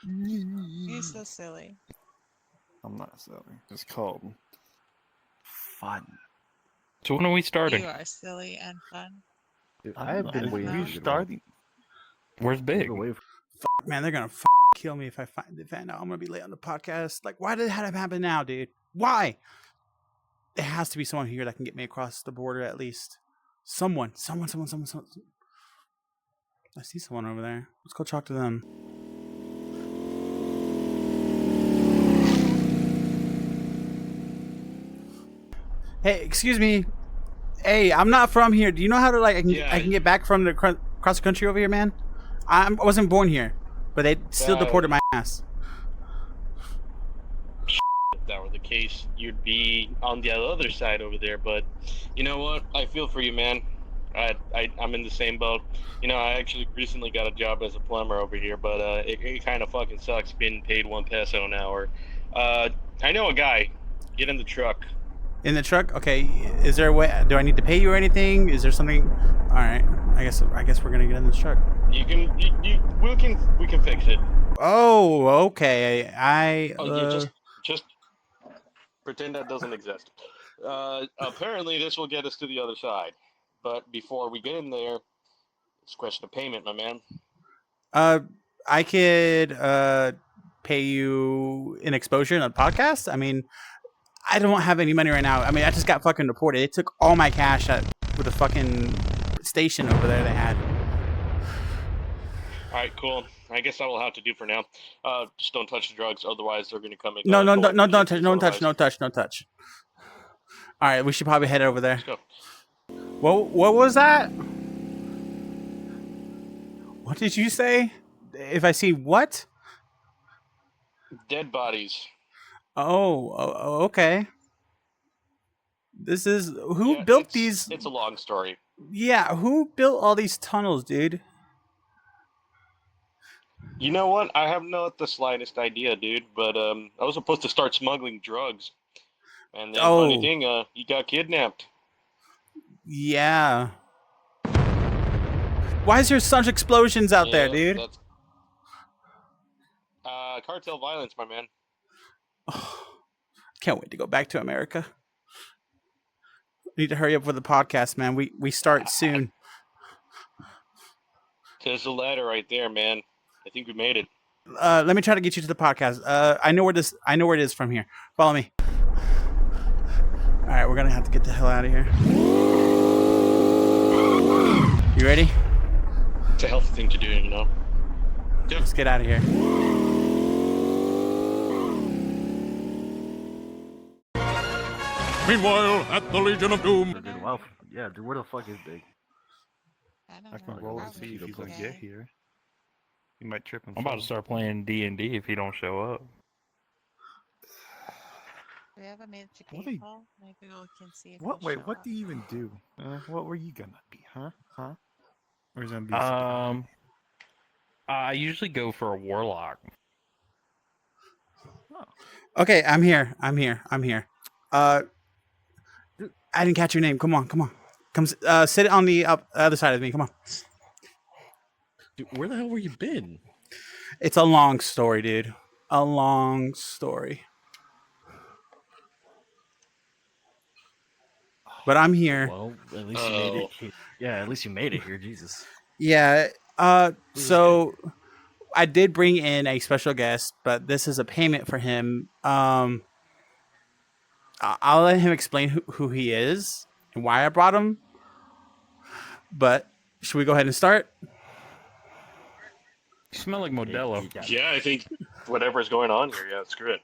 You're so silly. I'm not silly. It's called fun. So when are we starting? You are silly and fun. Dude, I have been waiting. know. We're starting. Where's Big? Man, they're gonna kill me if I find out. I'm gonna be late on the podcast. Like, why did that happen now, dude? Why? There has to be someone here that can get me across the border at least. Someone. I see someone over there. Let's go talk to them. Hey, excuse me. Hey, I'm not from here. Do you know how to I can get back from across the country over here, man? I wasn't born here, but they still deported my ass. If that were the case, you'd be on the other side over there. But you know what? I feel for you, man. I'm in the same boat. You know, I actually recently got a job as a plumber over here, but it kind of fucking sucks being paid $1 an hour. I know a guy. Get in the truck. In the truck? Okay. Is there a way? Do I need to pay you or anything? Is there something? All right. I guess we're gonna get in this truck. We can fix it. Oh, okay. Just pretend that doesn't exist. Apparently, this will get us to the other side. But before we get in there, it's a question of payment, my man. I could pay you in exposure in a podcast. I mean, I don't have any money right now. I mean, I just got fucking deported. They took all my cash with the fucking station over there they had. All right, cool. I guess that will have to do for now. Just don't touch the drugs, otherwise they're going to come and No, don't touch. All right, we should probably head over there. Let's go. What was that? What did you say? If I see what? Dead bodies. Oh, okay. This is who built these? It's a long story. Yeah, who built all these tunnels, dude? You know what? I have not the slightest idea, dude. But I was supposed to start smuggling drugs, and then funny thing, he got kidnapped. Yeah. Why is there such explosions out there, dude? Cartel violence, my man. Oh, can't wait to go back to America. Need to hurry up with the podcast, man. We start soon. There's a ladder right there, man. I think we made it. Let me try to get you to the podcast. I know where it is from here. Follow me. All right, we're gonna have to get the hell out of here. You ready? It's a healthy thing to do, you know. Yeah. Let's get out of here. Meanwhile, at the Legion of Doom. Dude, wow. Yeah, dude, where the fuck is Big? I can roll and see if he's gonna get here. He might trip himself. I'm about to start playing DnD if he don't show up. Do we have a magic 8-ball? Maybe we can see if What? he'll Wait, show what up. do you even do? What were you gonna be? Huh? Or is gonna be? I usually go for a warlock. Oh. Okay, I'm here. I didn't catch your name. Come on. Come sit on the other side of me. Come on. Dude, where the hell were you been? It's a long story, dude. A long story. But I'm here. Well, at least you made it here. Yeah, at least you made it here, Jesus. Yeah. So I did bring in a special guest, but this is a payment for him. I'll let him explain who he is and why I brought him. But should we go ahead and start? You smell like Modelo. Yeah, I think whatever's going on here, yeah, screw it.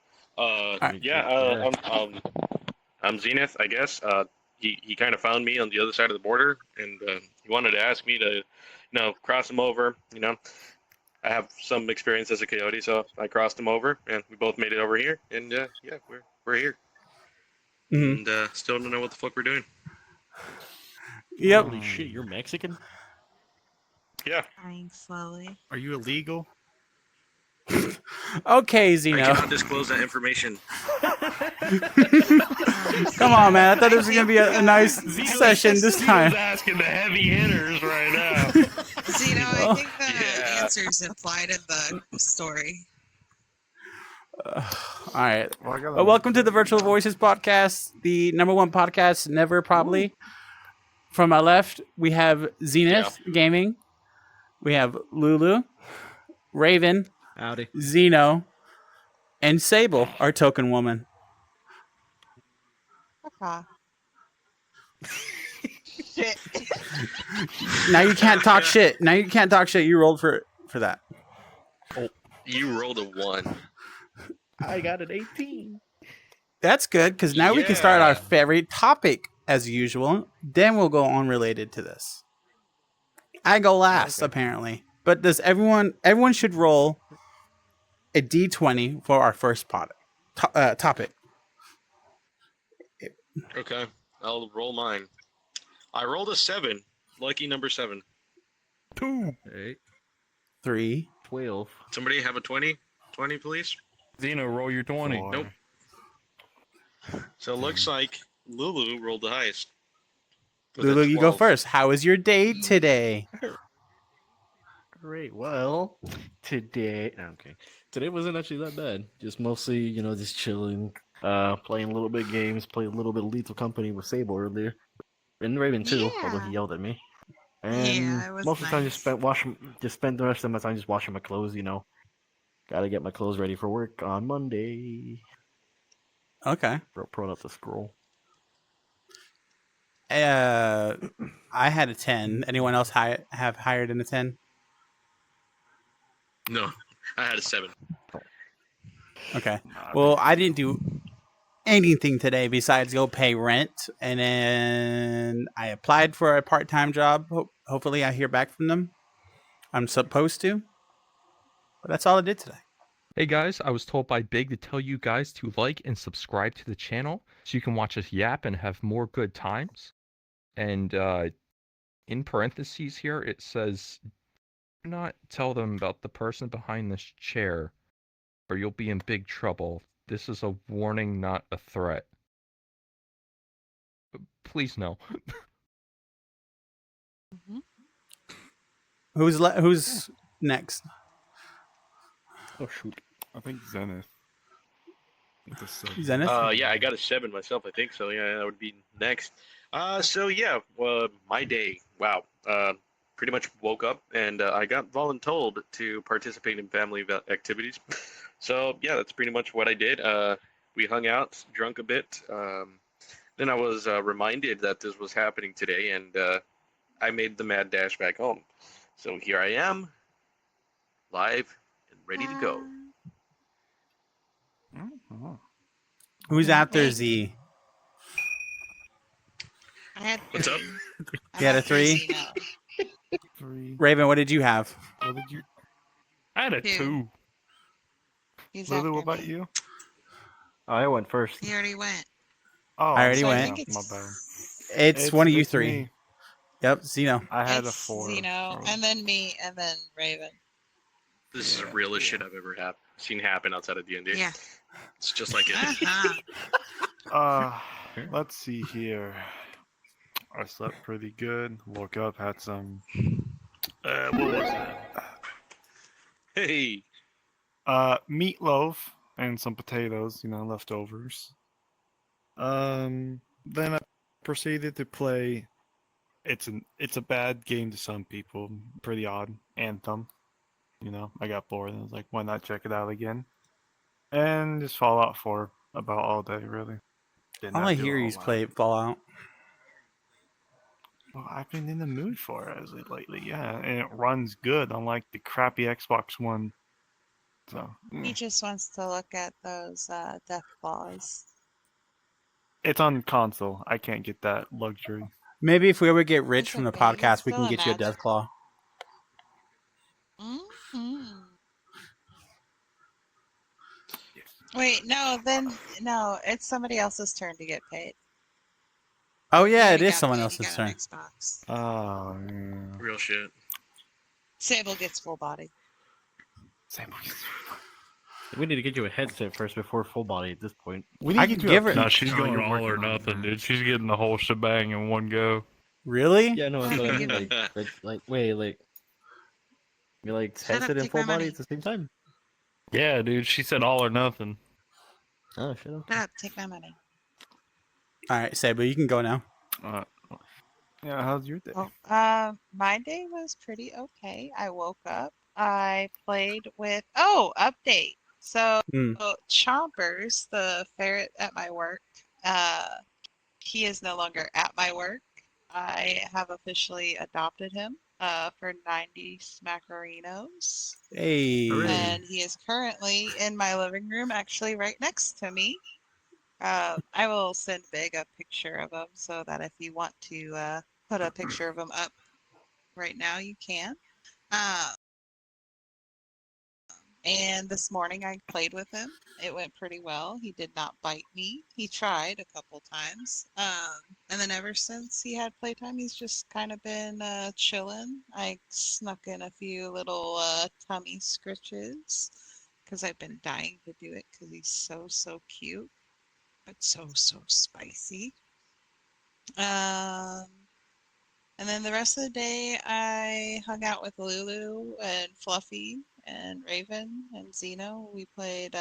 I'm Zenith, I guess. He kind of found me on the other side of the border, and he wanted to ask me to, cross him over. I have some experience as a coyote, so I crossed him over, and we both made it over here, and we're here. Mm-hmm. And still don't know what the fuck we're doing. Yep. Holy shit, you're Mexican? Yeah. Dying slowly. Are you illegal? Okay, Zeno. I cannot disclose that information. Come on, man. I thought this was going to be a nice session this time. Zeno's asking the heavy hitters right now. Zeno, I think the answer's implied in the story. All right. Well, I got Well, welcome to the Virtual Voices podcast, the #1 podcast never, probably. From my left, we have Zenith Gaming. We have Lulu, Raven, Howdy. Zeno, and Sable, our token woman. Okay. Shit. Now you can't talk shit. Now you can't talk shit. You rolled for that. You rolled a 1. I got an 18. That's good because now we can start our Yeah. favorite topic as usual. Then we'll go on related to this. I go last apparently, but does everyone should roll a d20 for our first topic. Okay, I'll roll mine. I rolled a 7. Lucky number 7. 2. 8, 3. 12. Somebody have a 20? 20, please. Zeno, roll your 20. 4. Nope. So it looks like Lulu rolled the highest. with a Lulu, you go 12. first. How was your day today? Great. Well, today. Okay. Today wasn't actually that bad. Just mostly, just chilling, playing a little bit of games, played a little bit of Lethal Company with Sable earlier, and Raven too. Although he Yeah. yelled at me. And Yeah, it was most of the time, nice. just spent the rest of my time just washing my clothes. Gotta get my clothes ready for work on Monday. Okay. Brought up the scroll. I had a 10. Anyone else have higher than a 10? No, I had a 7. Okay. Well, I didn't do anything today besides go pay rent, and then I applied for a part-time job. Hopefully, I hear back from them. I'm supposed to, but that's all I did today. Hey guys, I was told by Big to tell you guys to like and subscribe to the channel so you can watch us yap and have more good times. And in parentheses here, it says, do not tell them about the person behind this chair or you'll be in big trouble. This is a warning, not a threat. Please no. Mhm. Who's next? Oh shoot! I think Zenith. With a 7. Zenith? Yeah, I got a 7 myself, I think so. Yeah, that would be next. So yeah, my day. Wow. Pretty much woke up and I got voluntold to participate in family activities. So yeah, that's pretty much what I did. We hung out, drunk a bit. Then I was reminded that this was happening today, and I made the mad dash back home. So here I am, live and ready to go. Oh. Who's after Z? I had What's up? You had a 3? Zeno. 3. Raven, what did you have? What did you? I had a 2. 2. He's Lulu, after what about me. you? I went first. He already went. Oh, I already So I went. think My it's bad. It's one of you it's 3. me. Yep, Zeno. I had a it's 4. Zeno, so- and then me, and then Raven. This is the realest shit I've ever seen happen outside of D&D. Yeah. It's just like it. Uh-huh. Let's see here. I slept pretty good. Woke up, had some. What was it? Hey. Meatloaf and some potatoes. Leftovers. Then I proceeded to play. It's a bad game to some people. Pretty odd. Anthem. I got bored and I was like, why not check it out again? And just Fallout 4 about all day, really. Didn't All have I to do hear a is whole play lot. Fallout. Well, I've been in the mood for it lately, yeah. And it runs good, unlike the crappy Xbox One. So, He just wants to look at those death claws. it's on console. I can't get that luxury. Maybe if we ever get rich It's from the okay, you can podcast, we can still get you a imagine. Deathclaw. Mm-hmm. Wait, no, it's somebody else's turn to get paid. Oh yeah, He it is got someone paid, else's he got turn. an Xbox. Oh, yeah. Real shit. Sable gets full body. We need to get you a headset first before full body at this point. We I need can to give her- No, she's Oh, going you're all working or on it, nothing, man. dude. She's getting the whole shebang in one go. Really? Yeah, no, but I mean, wait, you Shut up, headset and take full my body money. at the same time? Yeah, dude. She said all or nothing. Oh, shut up. Shut up, take my money. All right, Saber, you can go now. Uh, yeah, how's your day? Oh, my day was pretty okay. I woke up. I played with. Oh, update. So, Hmm. Chompers, the ferret at my work, he is no longer at my work. I have officially adopted him, for 90 Smackerinos, Hey. and he is currently in my living room, actually right next to me. I will send Big a picture of him so that if you want to put a picture of him up right now, you can. And this morning I played with him. It went pretty well. He did not bite me. He tried a couple times. And then ever since he had playtime, he's just kind of been chilling. I snuck in a few little tummy scritches because I've been dying to do it because he's so cute, but so spicy. Um, and then the rest of the day, I hung out with Lulu and Fluffy and Raven and Zeno. We played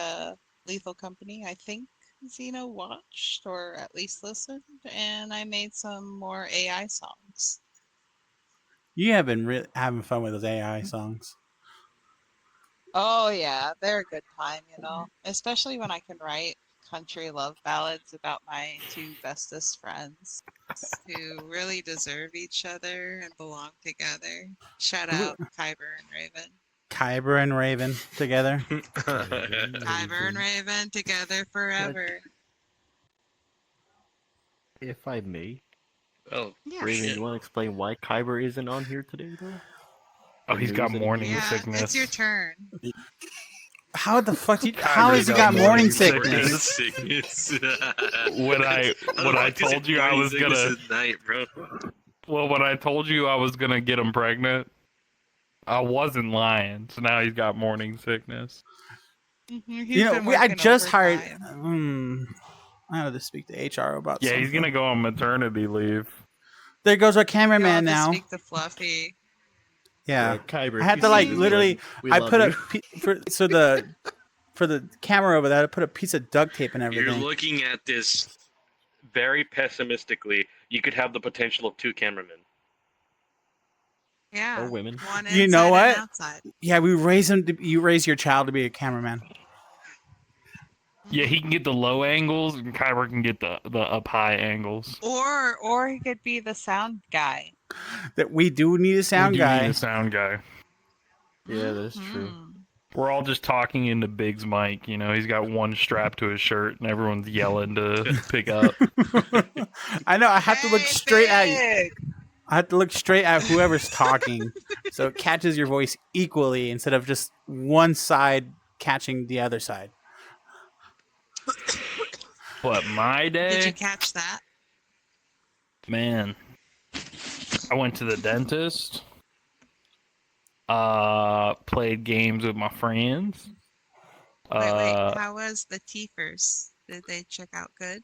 Lethal Company. I think Zeno watched or at least listened, and I made some more AI songs. You have been having fun with those AI songs. Oh yeah, they're a good time, especially when I can write country love ballads about my two bestest friends who really deserve each other and belong together. Shout out Kyber and Raven. Kyber and Raven together. Kyber and Raven together forever. If I may, Oh, Yeah. Raven, shit. you want to explain why Kyber isn't on here today, though? Oh, he's got News morning anymore? Yeah, sickness. it's your turn. How the fuck? How Kyber's has he got got morning morning sickness? Sickness. When I told you I was gonna, at night, bro. well, when I told you I was gonna get him pregnant, I wasn't lying. So now he's got morning sickness. You know, I just hired. I have to speak to HR about Yeah, something. he's gonna go on maternity leave. There goes our You'll cameraman have to now. speak to Fluffy. Yeah, Kyber, I had to like literally. I put for the camera over there. I put a piece of duct tape and You're everything. looking at this very pessimistically. You could have the potential of 2 cameramen. Yeah. Or women. One You inside know what? and outside. Yeah, we raise him. You raise your child to be a cameraman. Yeah, he can get the low angles, and Kyber can get the up high angles. Or he could be the sound guy. That we do need a sound We do guy. need a sound guy. Yeah, that's true. We're all just talking into Big's mic. He's got one strap to his shirt, and everyone's yelling to pick up. I know. I have to look straight at you. Big! I have to look straight at whoever's talking, so it catches your voice equally instead of just one side catching the other side. But my Did you day, catch that? man, I went to the dentist. Played games with my friends. Wait. How was the teethers? Did they check out good?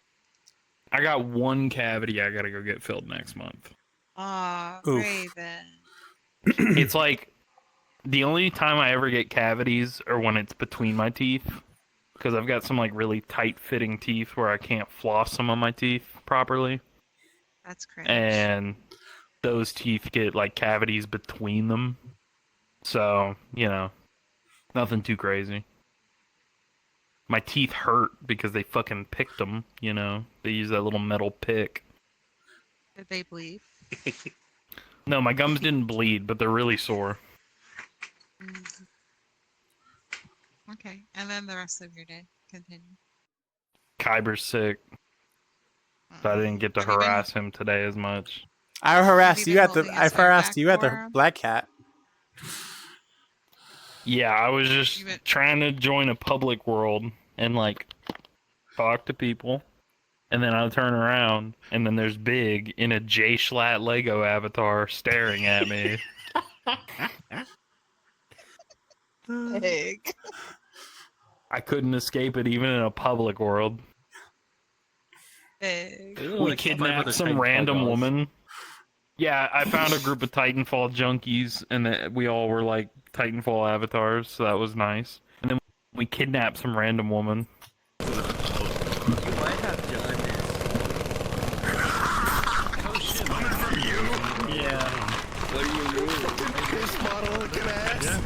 I got one cavity I gotta go get filled next month. Aw, Oof. Raven. It's like the only time I ever get cavities are when it's between my teeth, because I've got some like really tight fitting teeth where I can't floss some of my teeth properly, That's cringe. and those teeth get like cavities between them. So, nothing too crazy. My teeth hurt because they fucking picked them, They use that little metal pick. Did they bleed? No, my gums didn't bleed, but they're really sore. Okay, and then the rest of your day. Continue. Kyber's sick, so I didn't get to Have you been- harass him today as much. I harassed you you been at the. holding I his phone harassed back you at for the him? Black Cat. Yeah, I was just You been- trying to join a public world and talk to people, and then I turn around and then there's Big in a J Schlatt Lego avatar staring at me. Big. I couldn't escape it even in a public world. Big. We kidnapped some random woman. Yeah, I found a group of Titanfall junkies, and we all were like Titanfall avatars, so that was nice. And then We kidnapped some random woman. You might have done this. Oh shit! Coming from you. Yeah. What do you mean? This model looking ass.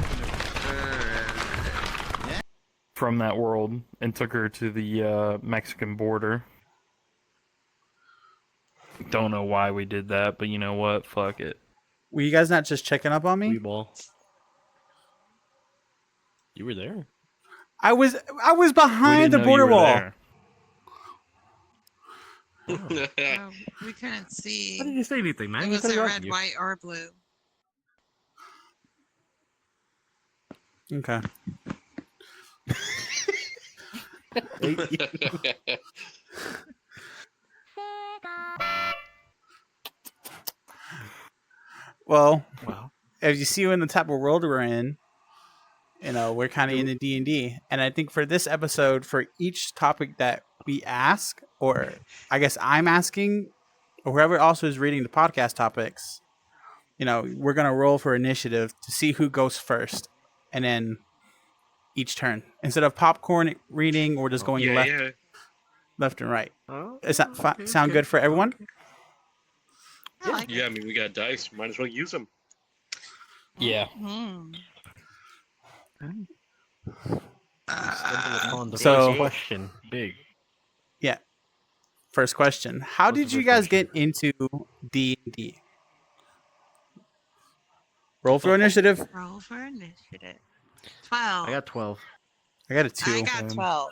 From that world and took her to the Mexican border. Don't know why we did that, but you know what? Fuck it. Were you guys not just checking up on me? Weeball. You were there. I was We behind didn't the know you border were wall. there. We couldn't see. Why didn't you say anything, man? It You was could've a gotten red, you. white, or blue. Okay. Well, Wow. as you see in the type of world we're in, we're kind of into D&D. And I think for this episode, for each topic that we ask, or I guess I'm asking, or whoever also is reading the podcast topics, we're going to roll for initiative to see who goes first. And then each turn. Instead of popcorn reading, we're just going left and right. Oh, Does that okay, sound okay, good for everyone? okay. I like Yeah, I mean, we got dice. Might as well use them. Yeah. Hmm. Stumble upon the So- first question. Big. First question. How What's the did you first guys question? get into D&D? Roll for initiative. Roll for initiative. 12. I got 12. I got a 2. I got 12.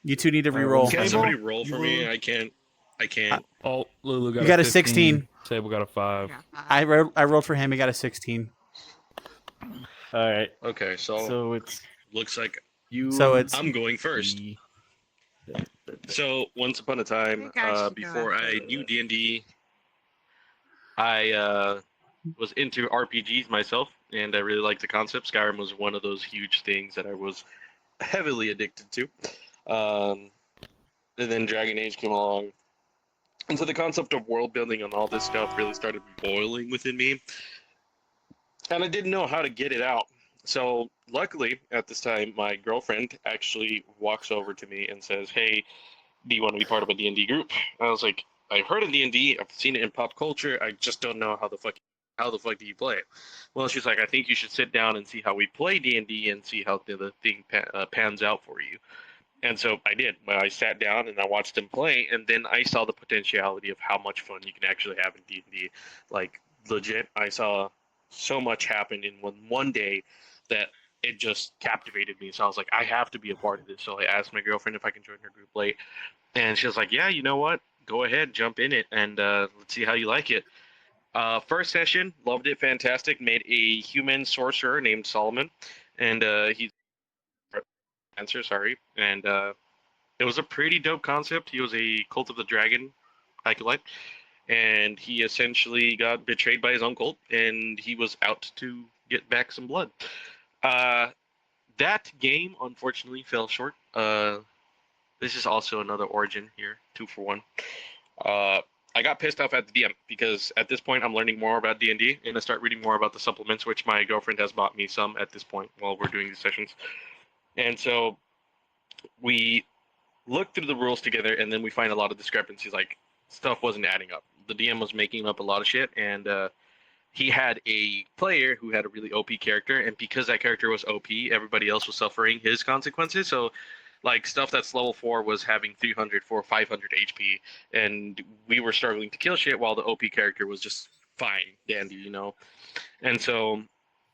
You two need to re-roll. Can Okay. somebody Sable? roll for me? I can't. Oh, Lulu got You got a 15. 16. Sable got a 5. I got 5. I rolled for him. He got a 16. All right. Okay, so So it's looks like you. So it's- I'm going first. me. So once upon a I time, think I should go before after I you. knew D&D, I was into RPGs myself, and I really liked the concept. Skyrim was one of those huge things that I was heavily addicted to. And then Dragon Age came along, and so the concept of world building and all this stuff really started boiling within me, and I didn't know how to get it out. So luckily, at this time, my girlfriend actually walks over to me and says, "Hey, do you want to be part of a D&D group?" I was like, "I've heard of D&D. I've seen it in pop culture. I just don't know how the fuck do you play it?" Well, she's like, "I think you should sit down and see how we play D&D and see how the thing pans out for you." And so I did. I sat down and I watched them play, and then I saw the potentiality of how much fun you can actually have in D&D. Like, legit, I saw so much happen in one day that it just captivated me. So I was like, I have to be a part of this. So I asked my girlfriend if I can join her group late, and she was like, "Yeah, you know what? Go ahead, jump in it, and let's see how you like it." First session, loved it, fantastic. Made a human sorcerer named Solomon, and he's and it was a pretty dope concept. He was a Cult of the Dragon acolyte, and he essentially got betrayed by his own cult, and he was out to get back some blood. That game unfortunately fell short. This is also another origin here, 2 for 1. I got pissed off at the DM because at this point I'm learning more about D&D, and I start reading more about the supplements, which my girlfriend has bought me some at this point while we're doing these sessions. And so we look through the rules together, and then we find a lot of discrepancies. Like, stuff wasn't adding up. The DM was making up a lot of shit, and he had a player who had a really OP character, and because that character was OP, everybody else was suffering his consequences. So, like, stuff that's level 4 was having 300, 400, 500 HP, and we were struggling to kill shit while the OP character was just fine, dandy, And so,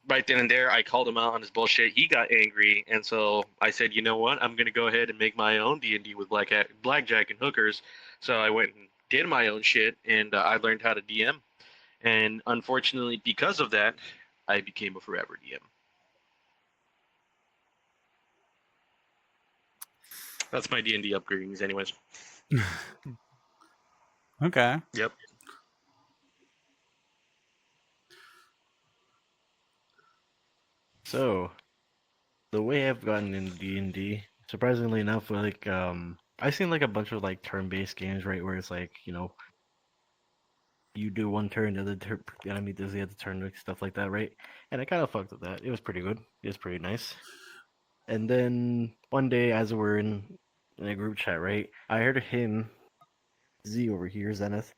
right then and there, I called him out on his bullshit. He got angry, and so I said, "You know what? I'm gonna go ahead and make my own D&D with blackjack and hookers." So I went and did my own shit, and I learned how to DM. And unfortunately, because of that, I became a forever DM. That's my D&D upgradings, anyways. Okay. Yep. So, the way I've gotten into D&D, surprisingly enough, like I've seen like a bunch of like turn-based games, right, where it's like, you do one turn, the enemy does the other turn, like stuff like that, right? And I kind of fucked with that. It was pretty good. It was pretty nice. And then one day, as we're in a group chat, right, I heard him, Z over here, Zenith.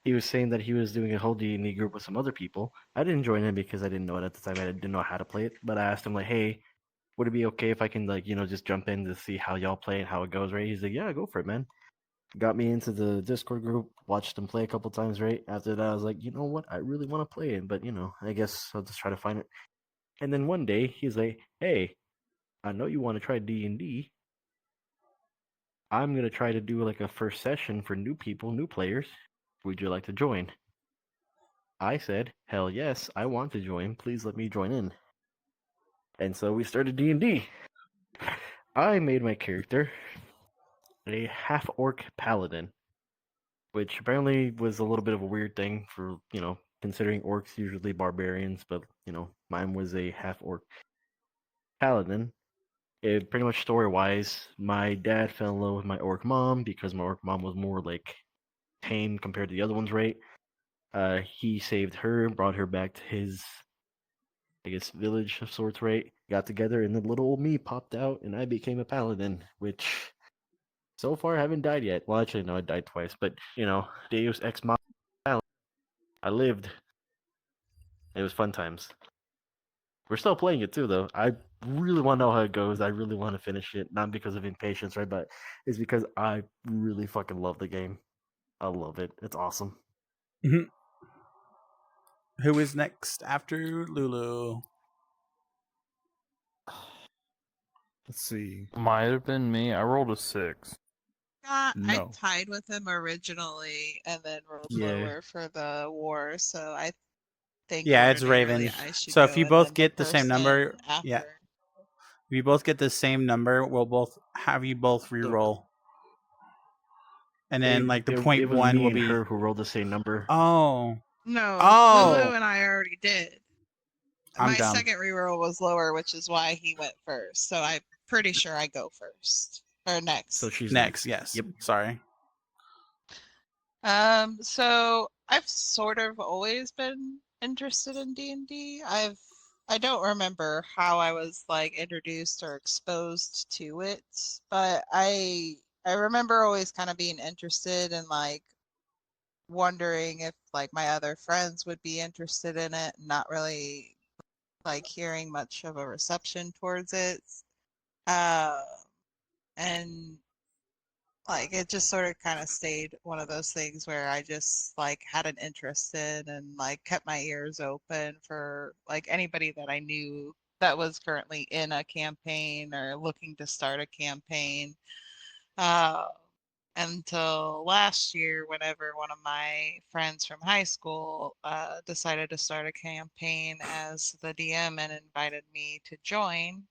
He was saying that he was doing a whole D&D group with some other people. I didn't join in because I didn't know it at the time. I didn't know how to play it. But I asked him like, "Hey, would it be okay if I can just jump in to see how y'all play and how it goes?" Right? He's like, "Yeah, go for it, man." Got me into the Discord group. Watched him play a couple times. Right after that, I was like, you know what? I really want to play it, but I guess I'll just try to find it. And then one day he's like, "Hey, I know you want to try D&D. I'm gonna try to do like a first session for new people, new players. Would you like to join?" I said, "Hell yes, I want to join. Please let me join in." And so we started D&D. I made my character a half-orc paladin, which apparently was a little bit of a weird thing for, considering orcs usually barbarians, but, mine was a half-orc paladin. It pretty much story-wise, my dad fell in love with my orc mom because my orc mom was more like tame compared to the other ones, right? He saved her, brought her back to his, I guess, village of sorts, right? Got together, and then little old me popped out, and I became a paladin, which so far I haven't died yet. Well, actually, no, I died twice, but Deus Ex Machina, I lived. It was fun times. We're still playing it too, though. I really want to know how it goes. I really want to finish it, not because of impatience, right? But it's because I really fucking love the game. I love it. It's awesome. Mhm. Who is next after Lulu? Let's see. Might have been me. I rolled a 6. I No. tied with him originally and then rolled Yeah. lower for the war, so I think Yeah, it's ordinarily Raven. I should So go, if you and both then the get the same person number, after. yeah. If you both get the same number, we'll both have you both So re-roll. And then like the it point was one me will and be her who rolled the same number. Oh. No, Lulu Oh. and I already did. I'm My dumb. second reroll was lower, which is why he went first. So I'm pretty sure I go first or next. So she's Next, yes. Yep. Sorry. So I've sort of always been interested in D&D. I don't remember how I was like introduced or exposed to it, but I remember always kind of being interested and like wondering if like my other friends would be interested in it, not really like hearing much of a reception towards it. Uh, and like it just sort of kind of stayed one of those things where I just like had an interest in and like kept my ears open for like anybody that I knew that was currently in a campaign or looking to start a campaign. Uh, until last year, whenever one of my friends from high school decided to start a campaign as the DM and invited me to join.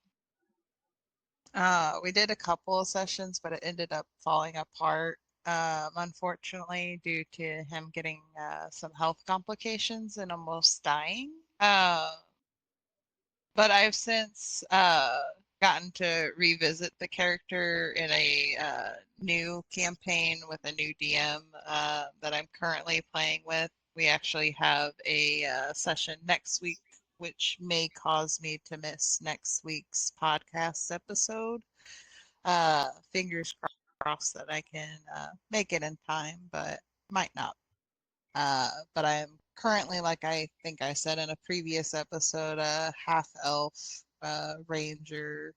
We did a couple of sessions, but it ended up falling apart, unfortunately, due to him getting some health complications and almost dying. But I've since gotten to revisit the character in a new campaign with a new DM that I'm currently playing with. We actually have a session next week, which may cause me to miss next week's podcast episode. Fingers crossed that I can make it in time, but might not. But I'm currently, like I think I said in a previous episode, a half elf ranger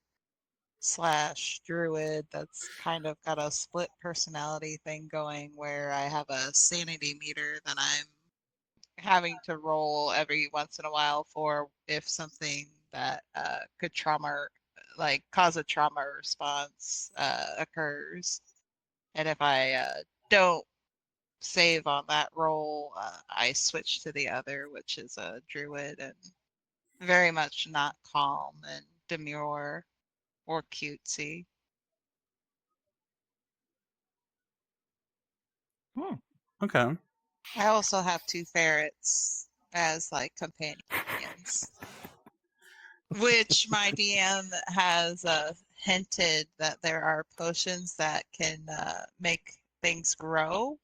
slash druid that's kind of got a split personality thing going where I have a sanity meter that I'm having to roll every once in a while for if something that could like cause a trauma response occurs. And if I don't save on that roll, I switch to the other, which is a druid and very much not calm and demure or cutesy. Okay. I also have two ferrets as like companions, which my DM has hinted that there are potions that can make things grow.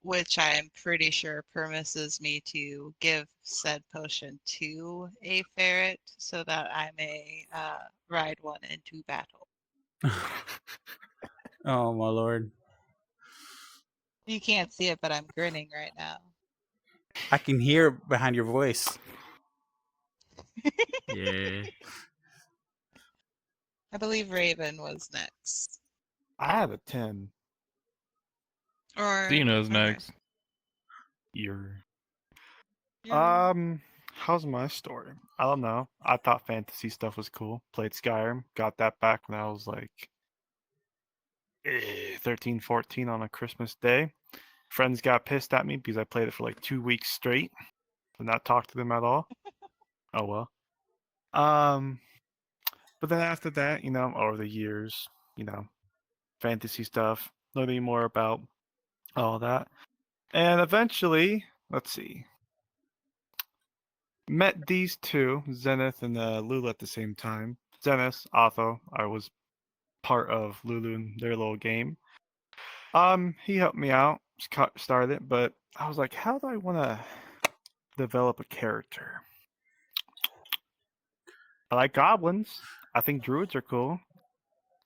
which I'm pretty sure permisses me to give said potion to a ferret so that I may ride one into battle. Oh my lord! You can't see it, but I'm grinning right now. I can hear behind your voice. Yeah. I believe Raven was next. I had a 10. Or Dino's okay. next. You're... You're- How's my story? I don't know. I thought fantasy stuff was cool. Played Skyrim. Got that back when I was like 13, 14 on a Christmas day. Friends got pissed at me because I played it for like 2 weeks straight. Did not talk to them at all. Oh well. But then after that, over the years, fantasy stuff, learning more about all that. And eventually, let's see, met these two, Zenith and Lulu at the same time. Zenith, Otho, I was part of Lulu and their little game. He helped me out, started it, but I was like, how do I want to develop a character? I like goblins. I think druids are cool.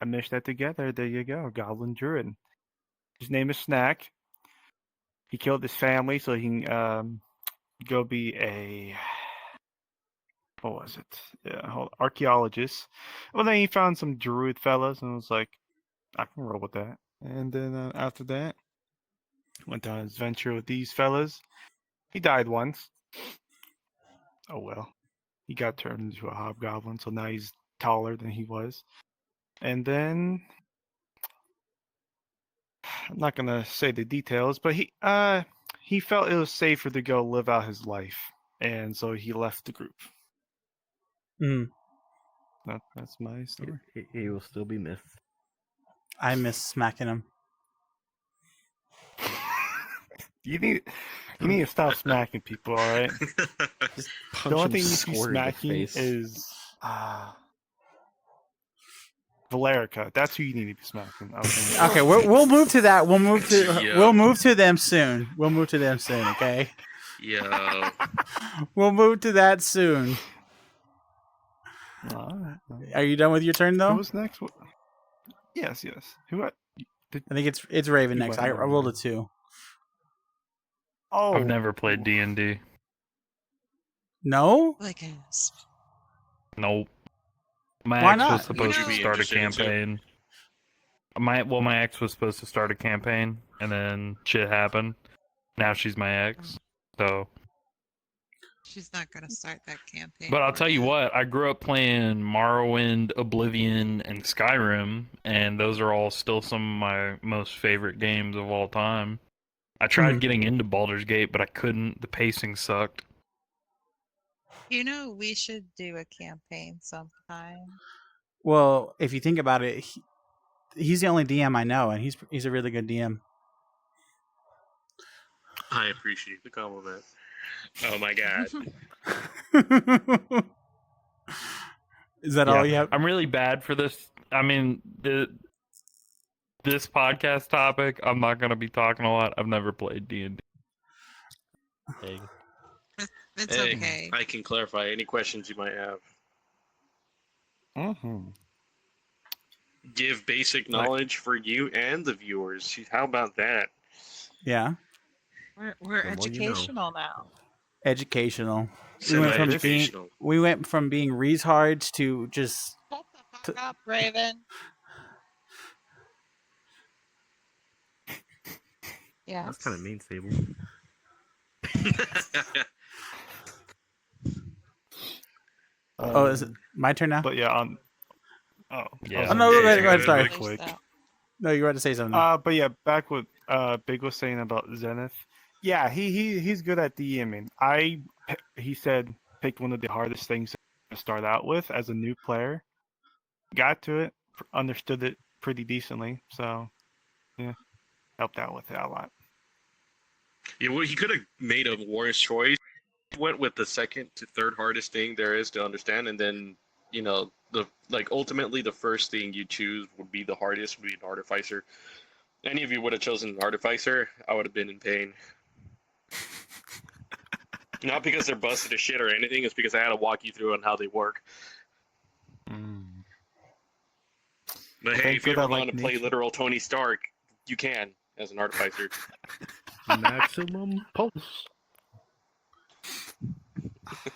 I meshed that together. There you go, goblin druid. His name is Snack. He killed his family so he can go be a what was it? Yeah, archaeologist. Well, then he found some druid fellas and was like, I can roll with that. And then after that, went on his adventure with these fellas. He died once. Oh well. He got turned into a hobgoblin, so now he's taller than he was. And then I'm not gonna say the details, but he felt it was safer to go live out his life, and so he left the group. Mm. That's my story. He will still be missed. I miss smacking him. You need to stop smacking people, all right? Just The punch only him thing you should be square in the smacking face. is Valerica. That's who you need to be smacking. Okay. Okay, we'll move to that. We'll move to Yeah. we'll move to them soon. We'll move to them soon. Okay. Yo. We'll move to that soon. All right. Are you done with your turn Who though? was next? Yes. Who? I think it's Raven You next. went I over. rolled a 2. Oh, I've never played D&D. No? Like a Nope. My Why ex not? was supposed You to know- start a Interested in too? campaign. My ex was supposed to start a campaign, and then shit happened. Now she's my ex. So, she's not gonna start that campaign. but I'll for tell you him. what, I grew up playing Morrowind, Oblivion, and Skyrim, and those are all still some of my most favorite games of all time. I tried getting into Baldur's Gate, but I couldn't. The pacing sucked. You know, we should do a campaign sometime. Well, if you think about it, he's the only DM I know, and he's a really good DM. I appreciate the compliment. Oh my god. Is that all you have? I'm really bad for this. I mean, this podcast topic, I'm not going to be talking a lot. I've never played D&D. Hey. It's Hey, okay. I can clarify any questions you might have. Mm-hmm. Give basic knowledge for you and the viewers. How about that? Yeah. We're The more you know. educational now. Educational. We went from being Semi-educational. Reeshards to just Shut the fuck up, Raven. Yeah. That's kind of mean, Sable. Oh, is it my turn now? But yeah, oh Yeah. I was Oh, no, gonna go say ahead, sorry. really quick. No, you were about to say something. But yeah, back what Big was saying about Zenith. Yeah, he's good at DMing. He said picked one of the hardest things to start out with as a new player. Got to it, understood it pretty decently. So yeah, helped out with it a lot. Yeah, well, he could have made a worse choice. He went with the second to third hardest thing there is to understand, and then ultimately the first thing you choose would be the hardest, would be an artificer. Any of you would have chosen Artificer, I would have been in pain. Not because they're busted to shit or anything, it's because I had to walk you through on how they work. Mm. But hey, Thank if you God I ever like want to play nature. literal Tony Stark, you can as an Artificer. Maximum pulse.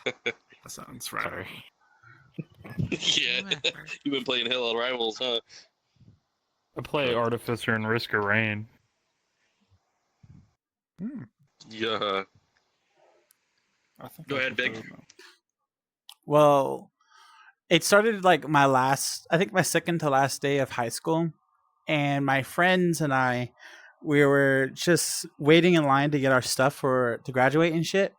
That sounds right. Sorry. Yeah, Whatever. you've been playing Hell on Rivals, huh? I play Artificer and Risk of Rain. Yeah. I think Go I ahead, Big. prefer them. Well, it started like I think my second to last day of high school, and my friends and I, we were just waiting in line to get our stuff to graduate and shit.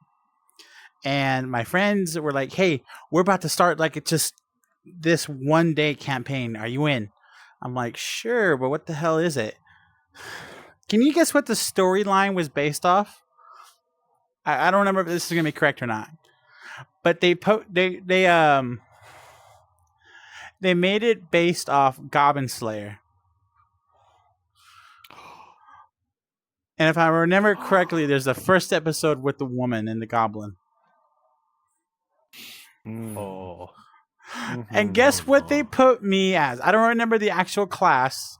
And my friends were like, "Hey, we're about to start like it's just this 1 day campaign. Are you in?" I'm like, "Sure, but what the hell is it?" Can you guess what the storyline was based off? I don't remember if this is gonna be correct or not, but they made it based off Goblin Slayer. And if I remember correctly, there's the first episode with the woman and the goblin. Oh. And guess Oh, what they no. put me as? I don't remember the actual class,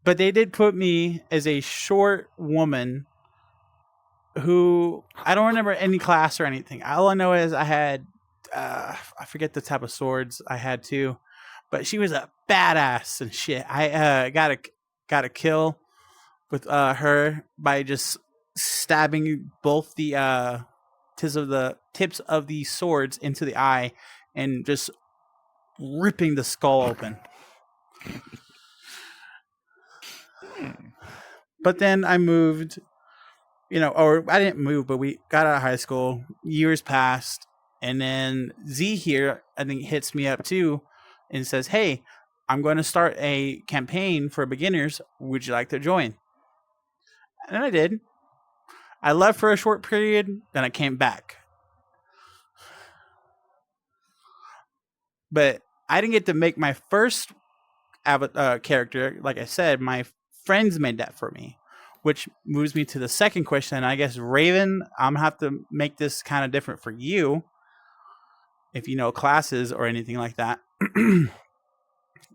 but they did put me as a short woman who I don't remember any class or anything. All I know is I had I forget the type of swords I had too, but she was a badass and shit. I got a kill with her by just stabbing both the tips of the swords into the eye and just ripping the skull open. But then I moved, or I didn't move, but we got out of high school. Years passed, and then Z here, I think, hits me up too and says, "Hey, I'm going to start a campaign for beginners. Would you like to join?" And I did. I left for a short period, then I came back. But I didn't get to make my first character. Like I said, my friends made that for me, which moves me to the second question. I guess, Raven, I'm going to have to make this kind of different for you if you know classes or anything like that.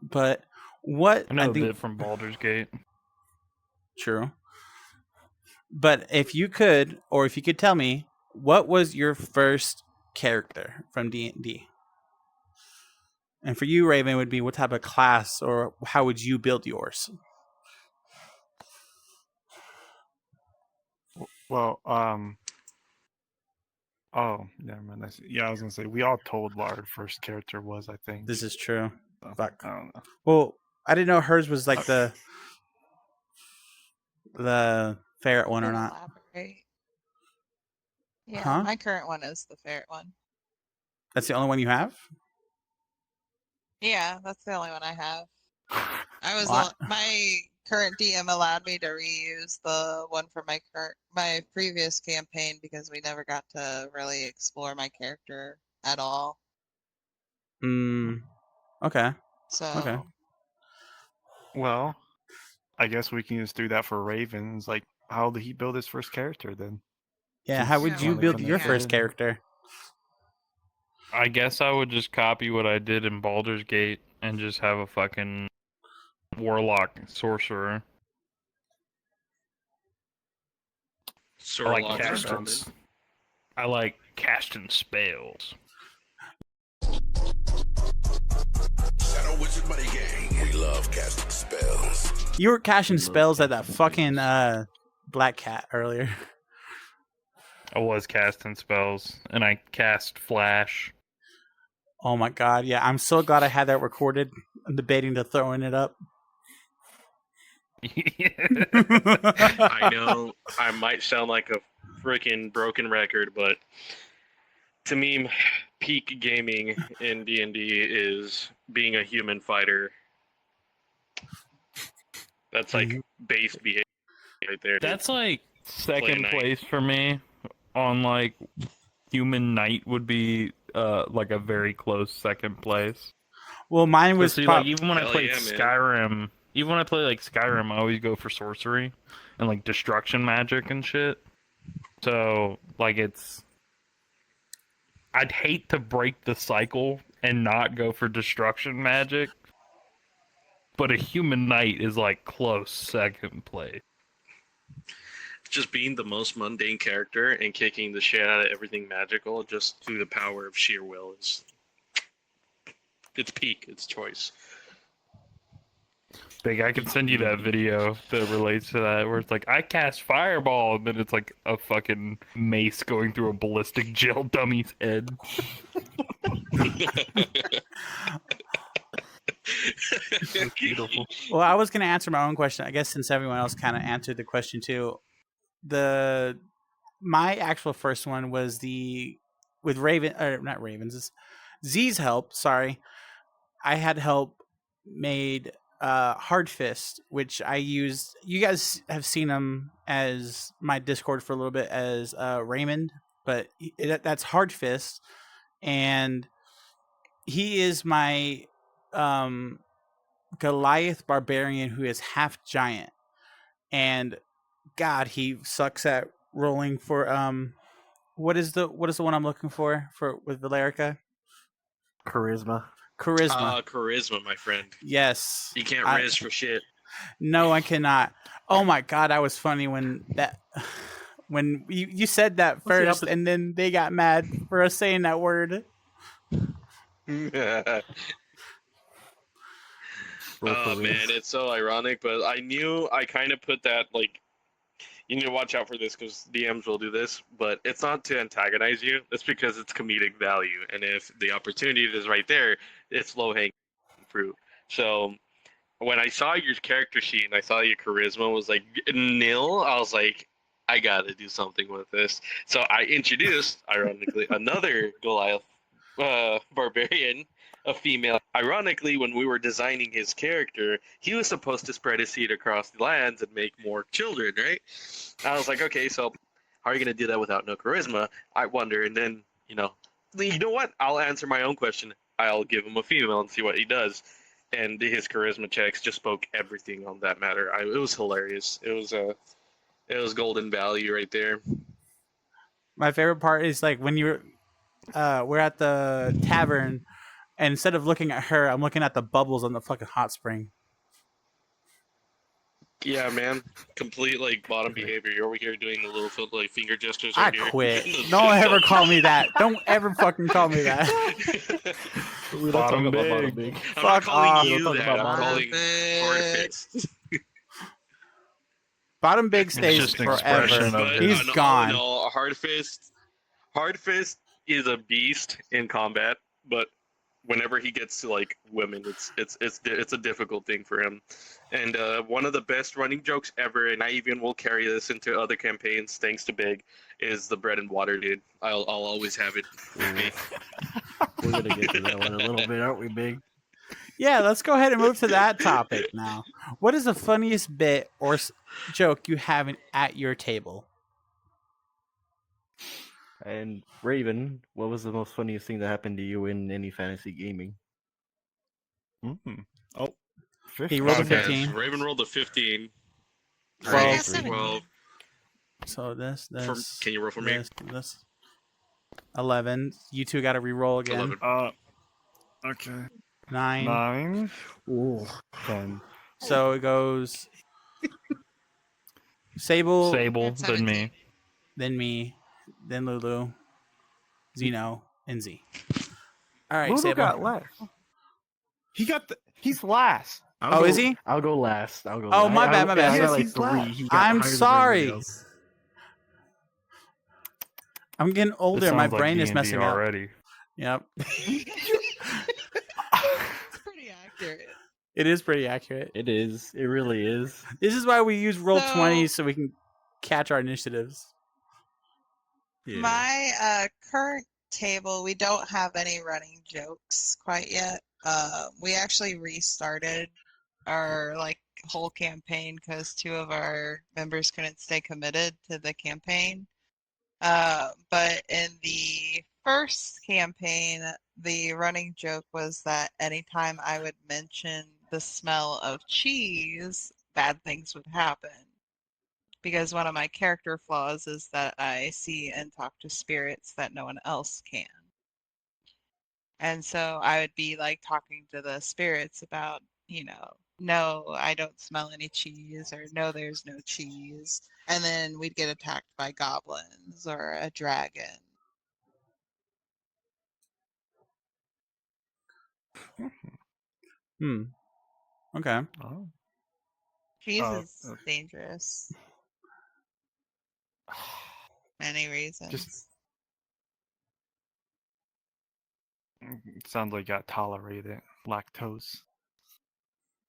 But what I know a think bit from Baldur's Gate. True. But if you could tell me, what was your first character from D&D? And for you, Raven, would be what type of class or how would you build yours? Well, oh, yeah, man. I was gonna say we all told what our first character was. I think This is true. So, Fuck. I don't know. Well, I didn't know hers was like the ferret one or Could not. elaborate. Yeah, Huh? my current one is the ferret one. That's the only one you have? Yeah, that's the only one I have. What? My current DM allowed me to reuse the one from my previous campaign because we never got to really explore my character at all. Okay. So Okay. Well, I guess we can just do that for Ravens. Like, how did he build his first character then? Yeah, how would Yeah, you what build would your you first have? character? I guess I would just copy what I did in Baldur's Gate and just have a fucking warlock sorcerer. I like Sorlock casting. Shaman. I like casting spells. Shadow Wizard Money Gang. We love casting spells. You were casting spells at that fucking black cat earlier. I was casting spells, and I cast Flash. Oh my god, yeah. I'm so glad I had that recorded. I'm debating to throwing it up. I know I might sound like a freaking broken record, but to me, peak gaming in D&D is being a human fighter. That's like base behavior right there. That's like second knight. place for me. On like human knight would be like a very close second place. Well, mine So was see, like even when I Hell played yeah, man. Skyrim, Even when I play like Skyrim, I always go for sorcery and like destruction magic and shit. So like I'd hate to break the cycle and not go for destruction magic, but a human knight is like close second place. Just being the most mundane character and kicking the shit out of everything magical just through the power of sheer will is it's peak, it's choice. Big, I can send you that video that relates to that, where it's like, I cast fireball, and then it's like a fucking mace going through a ballistic gel dummy's head. That's beautiful. Well, I was going to answer my own question. I guess since everyone else kind of answered the question too. My actual first one was with Raven, or not Ravens, Z's help. Sorry, I had help made Hard Fist, which I used. You guys have seen him as my Discord for a little bit as Raymond, but that's Hard Fist, and he is my Goliath barbarian who is half giant, and God, he sucks at rolling for what is the one I'm looking for with Valerica? Charisma. Charisma, my friend. Yes. You can't riz for shit. No, I cannot. Oh my God, I was funny when you said that first, and then they got mad for us saying that word. Oh man, it's so ironic, but I knew I kind of put that like, you need to watch out for this because DMs will do this, but it's not to antagonize you. It's because it's comedic value, and if the opportunity is right there, it's low hanging fruit. So when I saw your character sheet and I saw your charisma was like nil, I was like, I gotta do something with this. So I introduced, ironically, another Goliath barbarian, a female. Ironically, when we were designing his character, he was supposed to spread his seed across the lands and make more children, right? I was like, okay, so how are you going to do that without no charisma? I wonder. And then, you know what? I'll answer my own question. I'll give him a female and see what he does. And his charisma checks just spoke everything on that matter. It was hilarious. It was golden value right there. My favorite part is like when we're at the tavern, and instead of looking at her, I'm looking at the bubbles on the fucking hot spring. Yeah, man. Complete like bottom behavior. You're over here doing the little like finger gestures. I Right here. quit. Don't ever call me that. Don't ever fucking call me that. We don't talk about bottom big. I'm not Fuck calling off. you Don't talk that. about I'm bottom calling Hard Fist. Bottom big stays just an expression forever. of He's his- gone. No, Hard Fist is a beast in combat, but whenever he gets to like women, it's a difficult thing for him. And one of the best running jokes ever, and I even will carry this into other campaigns thanks to Big, is the bread and water dude. I'll always have it with me. We're gonna get to that one in a little bit, aren't we, Big? Yeah, let's go ahead and move to that topic now. What is the funniest bit or joke you have at your table? And Raven, what was the most funniest thing that happened to you in any fantasy gaming? Oh, He rolled a Okay, 15. so Raven rolled a 15. 12. 12. So this. Can you roll for me? This. 11. You two got to re-roll again. 11. Okay. 9. 9. Ooh. 10. So it goes Sable, Then me. then me, then Lulu, Zeno, and Z. All right, Lulu Sable. got last. He's last. Is he? I'll go last. Oh, my bad. I got Yes, like he's 3. last. He got I'm higher than sorry. everybody else. I'm getting older. This My sounds like brain is D&D messing up. already. Yep. It's pretty accurate. It is pretty accurate. It is. It really is. This is why we use Roll20 So- so we can catch our initiatives. Yeah. My current table, we don't have any running jokes quite yet. We actually restarted our whole campaign because 2 of our members couldn't stay committed to the campaign. But in the first campaign, the running joke was that anytime I would mention the smell of cheese, bad things would happen. Because one of my character flaws is that I see and talk to spirits that no one else can. And so I would be like talking to the spirits about, no, I don't smell any cheese, or no, there's no cheese. And then we'd get attacked by goblins or a dragon. Okay. Oh. Cheese is dangerous. Many reasons. It sounds like you got tolerated lactose.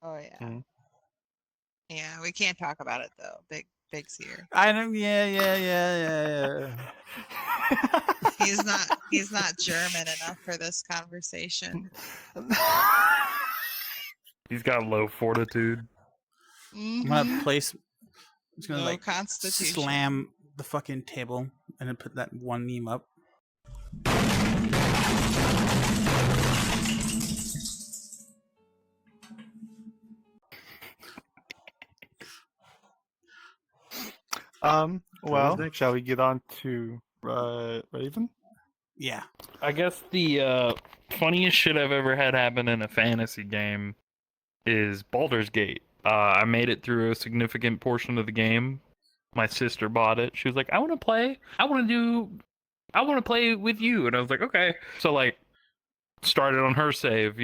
Oh yeah. Hmm. Yeah, we can't talk about it though. Big's here. I know. Yeah. He's not German enough for this conversation. He's got low fortitude. I'm gonna place. I'm just gonna Low constitution. slam the fucking table and then put that one meme up. Well, shall we get on to Raven? Yeah. I guess the funniest shit I've ever had happen in a fantasy game is Baldur's Gate. I made it through a significant portion of the game. My sister bought it. She was like, I want to play. I want to play with you. And I was like, okay. So, like, started on her save,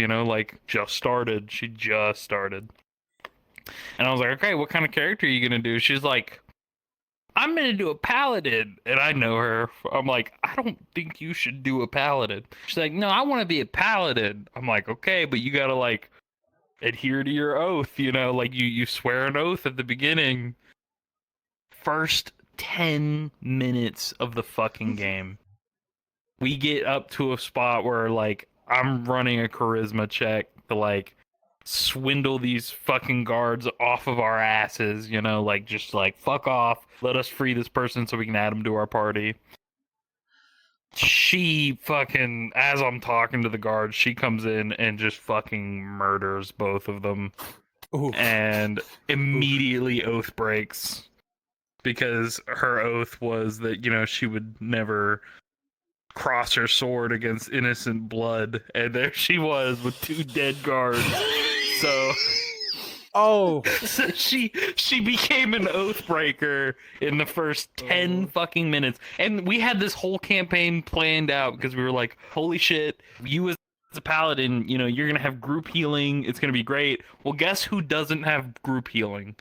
just started. She just started. And I was like, okay, what kind of character are you going to do? She's like, I'm going to do a paladin. And I know her. I'm like, I don't think you should do a paladin. She's like, no, I want to be a paladin. I'm like, okay, but you got to, like, adhere to your oath, like you swear an oath at the beginning. First 10 minutes of the fucking game, we get up to a spot where, like, I'm running a charisma check to, like, swindle these fucking guards off of our asses, just like, fuck off, let us free this person so we can add him to our party. She fucking, as I'm talking to the guards, she comes in and just fucking murders both of them. Oof. And immediately oath breaks. Because her oath was that, she would never cross her sword against innocent blood. And there she was with 2 dead guards. So... Oh. So she became an oath breaker in the first 10 fucking minutes. And we had this whole campaign planned out because we were like, holy shit, you as a paladin, you're going to have group healing. It's going to be great. Well, guess who doesn't have group healing?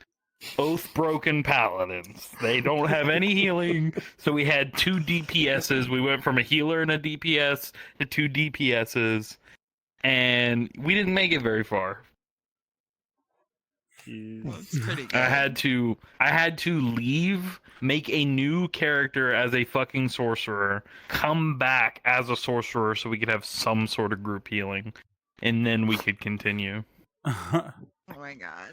Oath broken paladins. They don't have any healing. So we had 2 DPSs. We went from a healer and a DPS to 2 DPSs. And we didn't make it very far. That's pretty good. I had to leave, make a new character as a fucking sorcerer, come back as a sorcerer so we could have some sort of group healing, and then we could continue. Oh my god.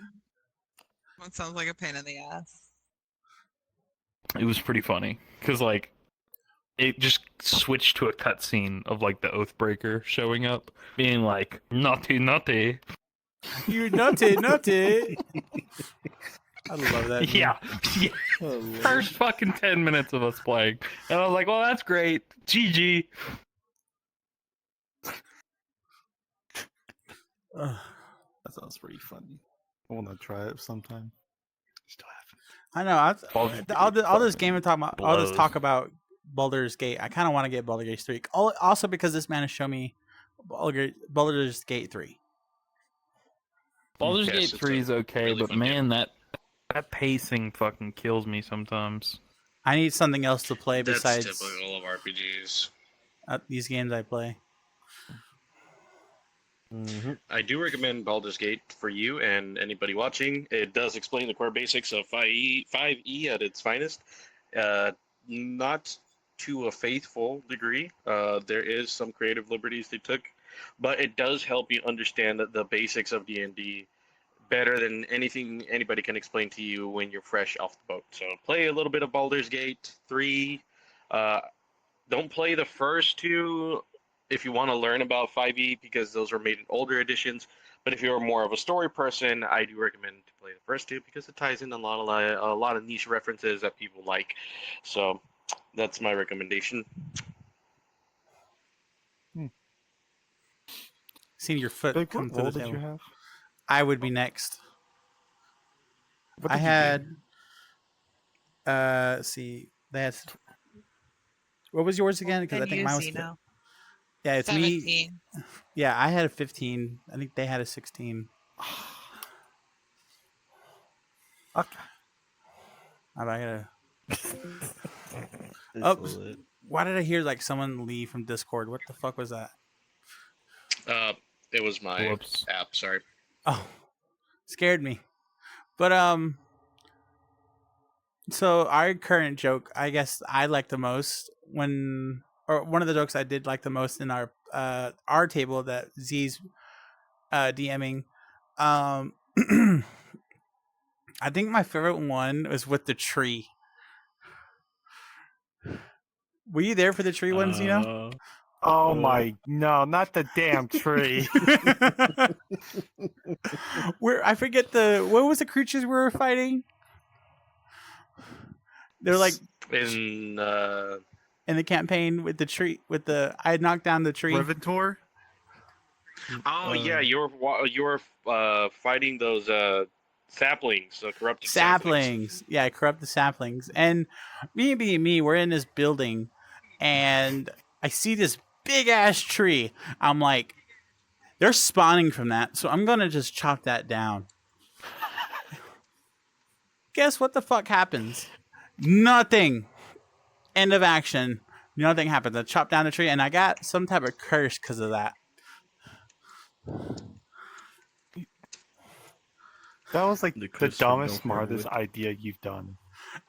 That sounds like a pain in the ass. It was pretty funny, because, like, it just switched to a cutscene of, like, the Oathbreaker showing up, being like, naughty, naughty. You naughty. I love that. Yeah. First fucking 10 minutes of us playing. And I was like, well, that's great. GG. That sounds pretty funny. I want to try it sometime. Still haven't. I know. All this game and talk about. All this talk about Baldur's Gate. I kind of want to get Baldur's Gate 3. Also because this man has shown me Baldur's Gate 3. Baldur's Gate 3 is okay, really, but man, that pacing fucking kills me sometimes. I need something else to play besides typical of RPGs. These games I play. Mm-hmm. I do recommend Baldur's Gate for you and anybody watching. It does explain the core basics of 5e at its finest. Not to a faithful degree. There is some creative liberties they took, but it does help you understand the basics of D&D better than anything anybody can explain to you when you're fresh off the boat. So play a little bit of Baldur's Gate 3. Don't play the first 2 if you want to learn about 5e, because those are made in older editions. But if you're more of a story person, I do recommend to play the first two because it ties in a lot of niche references that people like. So that's my recommendation. Seeing your foot Big, come what to role the did you table. have? I would be next. What I did you had. Let's see. That's. What was yours again? Because I And think you, mine was. Zeno. Yeah, it's me. 17. Yeah, I had a 15. I think they had a 16. Okay. I gotta. It's Oh, so lit. why did I hear like someone leave from Discord? What the fuck was that? It was my Whoops. app. Sorry. Oh, scared me. But so our current joke, I guess I like the most or one of the jokes I did like the most in our table that Z's DMing. I think my favorite one was with the tree. Were you there for the tree ones, you know? Oh my, no, not the damn tree. Where I forget what was the creatures we were fighting? They're like in the campaign with the tree I had knocked down the tree. Reventor? Oh yeah, you were fighting those saplings, corrupted Saplings. Yeah, corrupt the saplings. And me being me, we're in this building and I see this big ass tree. I'm like, they're spawning from that, so I'm gonna just chop that down. Guess what the fuck happens? Nothing. End of action. Nothing happens. I chop down the tree and I got some type of curse because of that. That was like the Chris dumbest, Snow smartest with- idea you've done.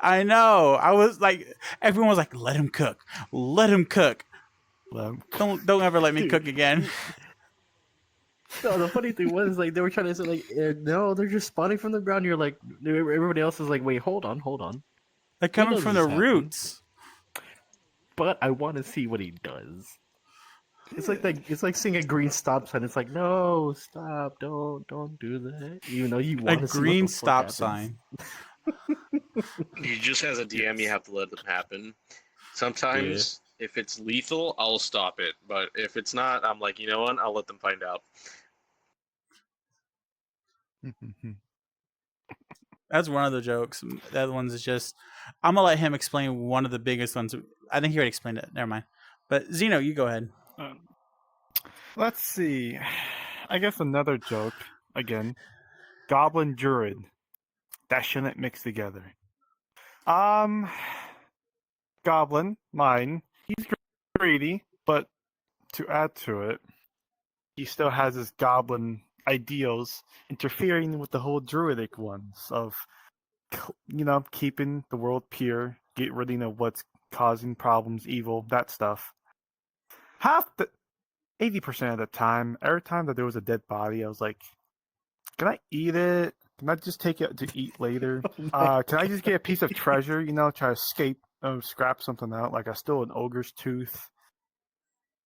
I know. I was like, everyone was like, "Let him cook. Let him cook. Don't ever let me Dude. cook again." No, the funny thing was like they were trying to say like no, they're just spawning from the ground. You're like everybody else is like, wait, hold on. They're coming from the roots. But I want to see what he does. It's like seeing a green stop sign. It's like no, stop, don't do that. Even though you A want to see green what the fuck stop happens. sign. You just as a DM, you have to let them happen. Sometimes, if it's lethal, I'll stop it. But if it's not, I'm like, you know what? I'll let them find out. That's one of the jokes. The other ones is just, I'm gonna let him explain one of the biggest ones. I think he already explained it. Never mind. But Zeno, you go ahead. Let's see. I guess another joke again. Goblin Druid. That shouldn't mix together. Goblin, mine. He's greedy, but to add to it, he still has his goblin ideals interfering with the whole druidic ones of, keeping the world pure, get rid of what's causing problems, evil, that stuff. 80% of the time, every time that there was a dead body, I was like, can I eat it? Can I just take it to eat later? Can I just get a piece of treasure, try to escape, scrap something out? Like I stole an ogre's tooth.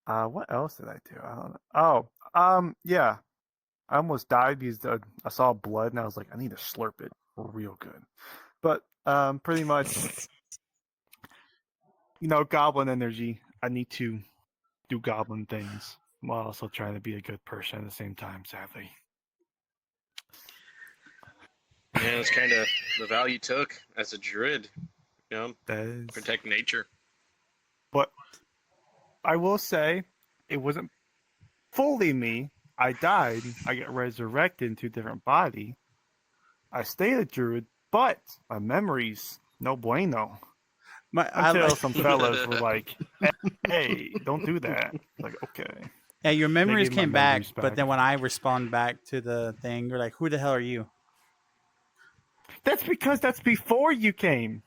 What else did I do? I don't know. Oh, yeah. I almost died because I saw blood and I was like, I need to slurp it real good. But pretty much, goblin energy. I need to do goblin things while also trying to be a good person at the same time, sadly. Yeah, it's kind of the vow you took as a druid. That is... Protect nature. But I will say, it wasn't fully me. I died. I got resurrected into a different body. I stayed a druid, but my memories, no bueno. Until some fellas were like, hey, don't do that. Like, okay. Yeah, your memories gave my came back, memories but back. then when I respond back to the thing, you're like, who the hell are you? That's because that's before you came.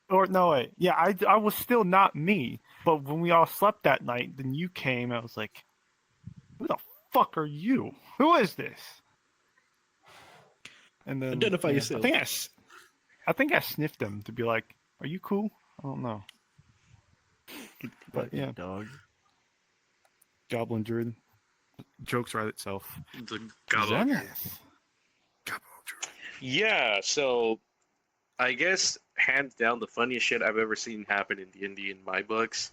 Or no, wait. Yeah, I was still not me. But when we all slept that night, then you came. And I was like, who the fuck are you? Who is this? And then Identify yourself. I think I sniffed him to be like, are you cool? I don't know. But yeah, dog. Goblin Druid. jokes write itself. The Gabo. Zenith. Yeah, so I guess hands down the funniest shit I've ever seen happen in D&D in my books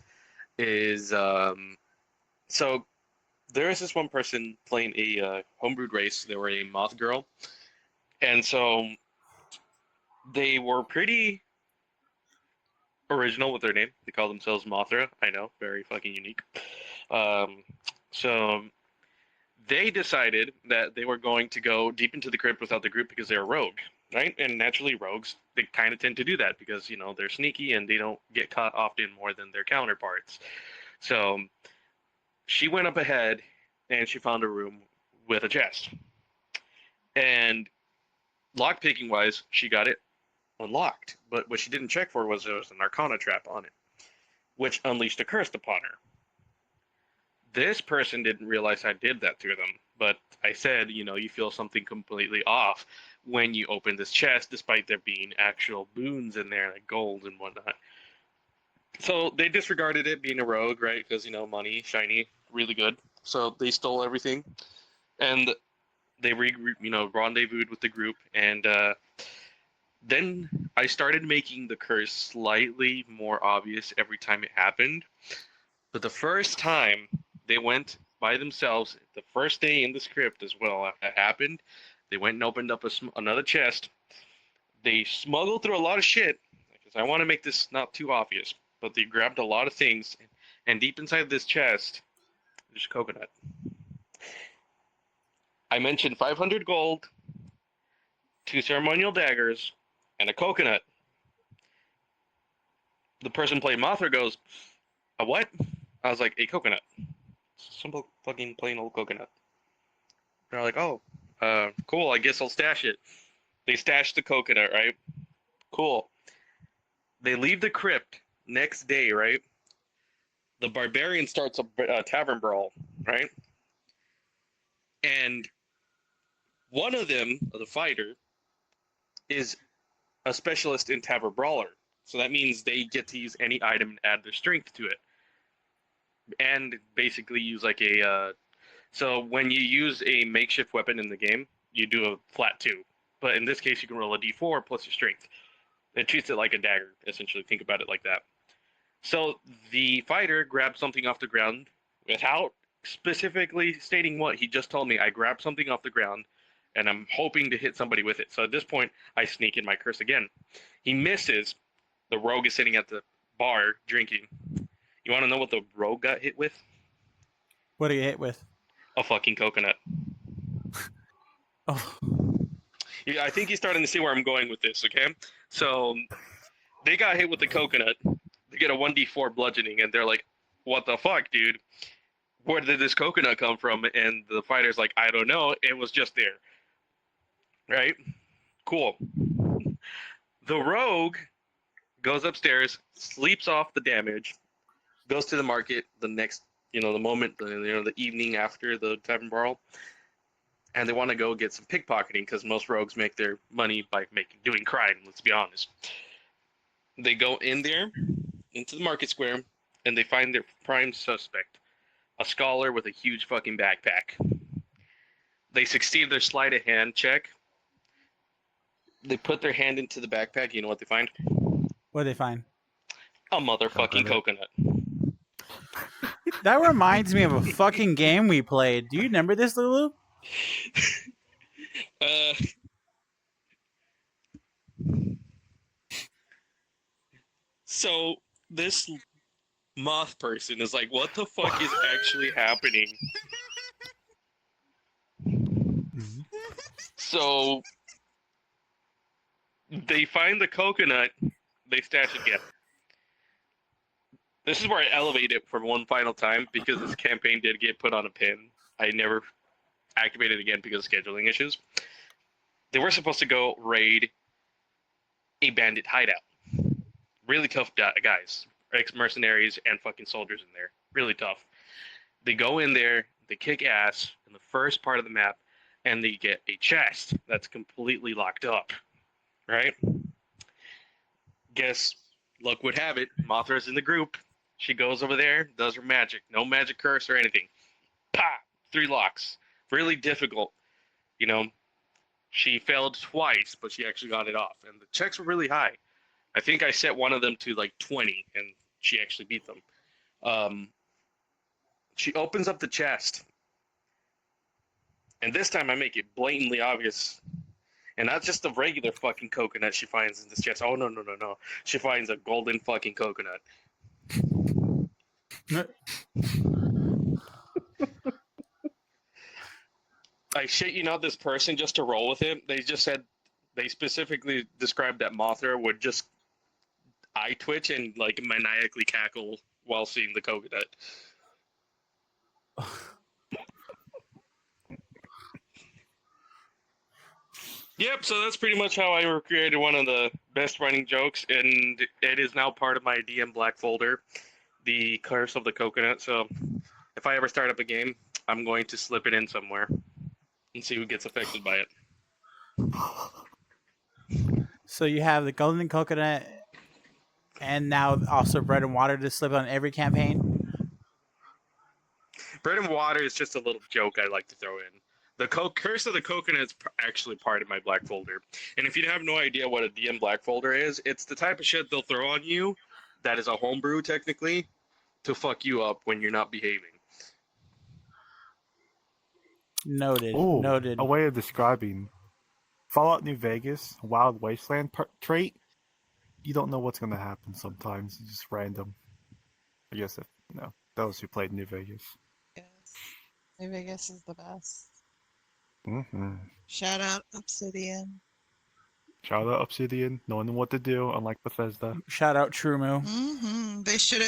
is so there is this one person playing a homebrewed race. They were a moth girl, and so they were pretty original with their name. They call themselves Mothra. I know, very fucking unique. So they decided that they were going to go deep into the crypt without the group because they're a rogue, right? And naturally, rogues, they kind of tend to do that because, you know, they're sneaky and they don't get caught often more than their counterparts. So she went up ahead and she found a room with a chest. And lockpicking wise, she got it unlocked. But what she didn't check for was there was an Arcana trap on it, which unleashed a curse upon her. This person didn't realize I did that to them, but I said, you know, you feel something completely off when you open this chest, despite there being actual boons in there, like gold and whatnot. So they disregarded it being a rogue, right? Because, you know, money, shiny, really good. So they stole everything, and they rendezvoused with the group, and then I started making the curse slightly more obvious every time it happened. But the first time they went by themselves, the first day in the script as well, after that happened, they went and opened up another chest. They smuggled through a lot of shit, because I want to make this not too obvious, but they grabbed a lot of things, and deep inside this chest, there's coconut. I mentioned 500 gold, 2 ceremonial daggers, and a coconut. The person playing Mothra goes, "A what?" I was like, "A coconut. Simple fucking plain old coconut." They're like, "Oh, cool, I guess I'll stash it." They stash the coconut, right? Cool. They leave the crypt next day, right? The barbarian starts a tavern brawl, right? And one of them, the fighter, is a specialist in tavern brawler. So that means they get to use any item and add their strength to it. And basically use like a... so when you use a makeshift weapon in the game, you do a flat 2. But in this case, you can roll a d4 plus your strength. It treats it like a dagger, essentially. Think about it like that. So the fighter grabbed something off the ground without specifically stating what. He just told me, I grabbed something off the ground, and I'm hoping to hit somebody with it. So at this point, I sneak in my curse again. He misses. The rogue is sitting at the bar drinking. You want to know what the rogue got hit with? What do you hit with? A fucking coconut. Oh. Yeah, I think he's starting to see where I'm going with this, okay? So they got hit with the coconut. They get a 1d4 bludgeoning, and they're like, "What the fuck, dude? Where did this coconut come from?" And the fighter's like, "I don't know. It was just there." Right? Cool. The rogue goes upstairs, sleeps off the damage, goes to the market the next, the moment, the evening after the tavern brawl, and they want to go get some pickpocketing because most rogues make their money by doing crime. Let's be honest. They go in there, into the market square, and they find their prime suspect, a scholar with a huge fucking backpack. They succeed their sleight of hand check. They put their hand into the backpack. You know what they find? What do they find? A motherfucking coconut. That reminds me of a fucking game we played. Do you remember this, Lulu? So this moth person is like, what the fuck is actually happening? So they find the coconut, they stash it again. This is where I elevate it for one final time because this campaign did get put on a pin. I never activated it again because of scheduling issues. They were supposed to go raid a bandit hideout. Really tough guys, ex-mercenaries and fucking soldiers in there. Really tough. They go in there, they kick ass in the first part of the map, and they get a chest that's completely locked up. Right? Guess luck would have it, Mothra's in the group. She goes over there, does her magic. No magic curse or anything. Pah! 3 locks. Really difficult. You know, she failed twice, but she actually got it off. And the checks were really high. I think I set one of them to like 20, and she actually beat them. She opens up the chest. And this time I make it blatantly obvious. And not just the regular fucking coconut she finds in this chest. Oh, no. She finds a golden fucking coconut. I shit you not, this person, just to roll with it, they specifically described that Mothra would just eye twitch and like maniacally cackle while seeing the coconut. Yep, so that's pretty much how I recreated one of the best running jokes, and it is now part of my DM Black folder, the Curse of the Coconut. So if I ever start up a game, I'm going to slip it in somewhere and see who gets affected by it. So you have the golden coconut, and now also bread and water to slip on every campaign. Bread and water is just a little joke I like to throw in. The Curse of the Coconut is actually part of my Black folder. And if you have no idea what a DM Black folder is, it's the type of shit they'll throw on you that is a homebrew, technically, to fuck you up when you're not behaving. Noted. Ooh, Noted. a way of describing Fallout New Vegas, Wild Wasteland trait. You don't know what's going to happen sometimes. It's just random. I guess, those who played New Vegas. Yes. New Vegas is the best. Mm-hmm. Shout out Obsidian. Shout out Obsidian, knowing what to do, unlike Bethesda. Shout out Trumu. Mm-hmm. They should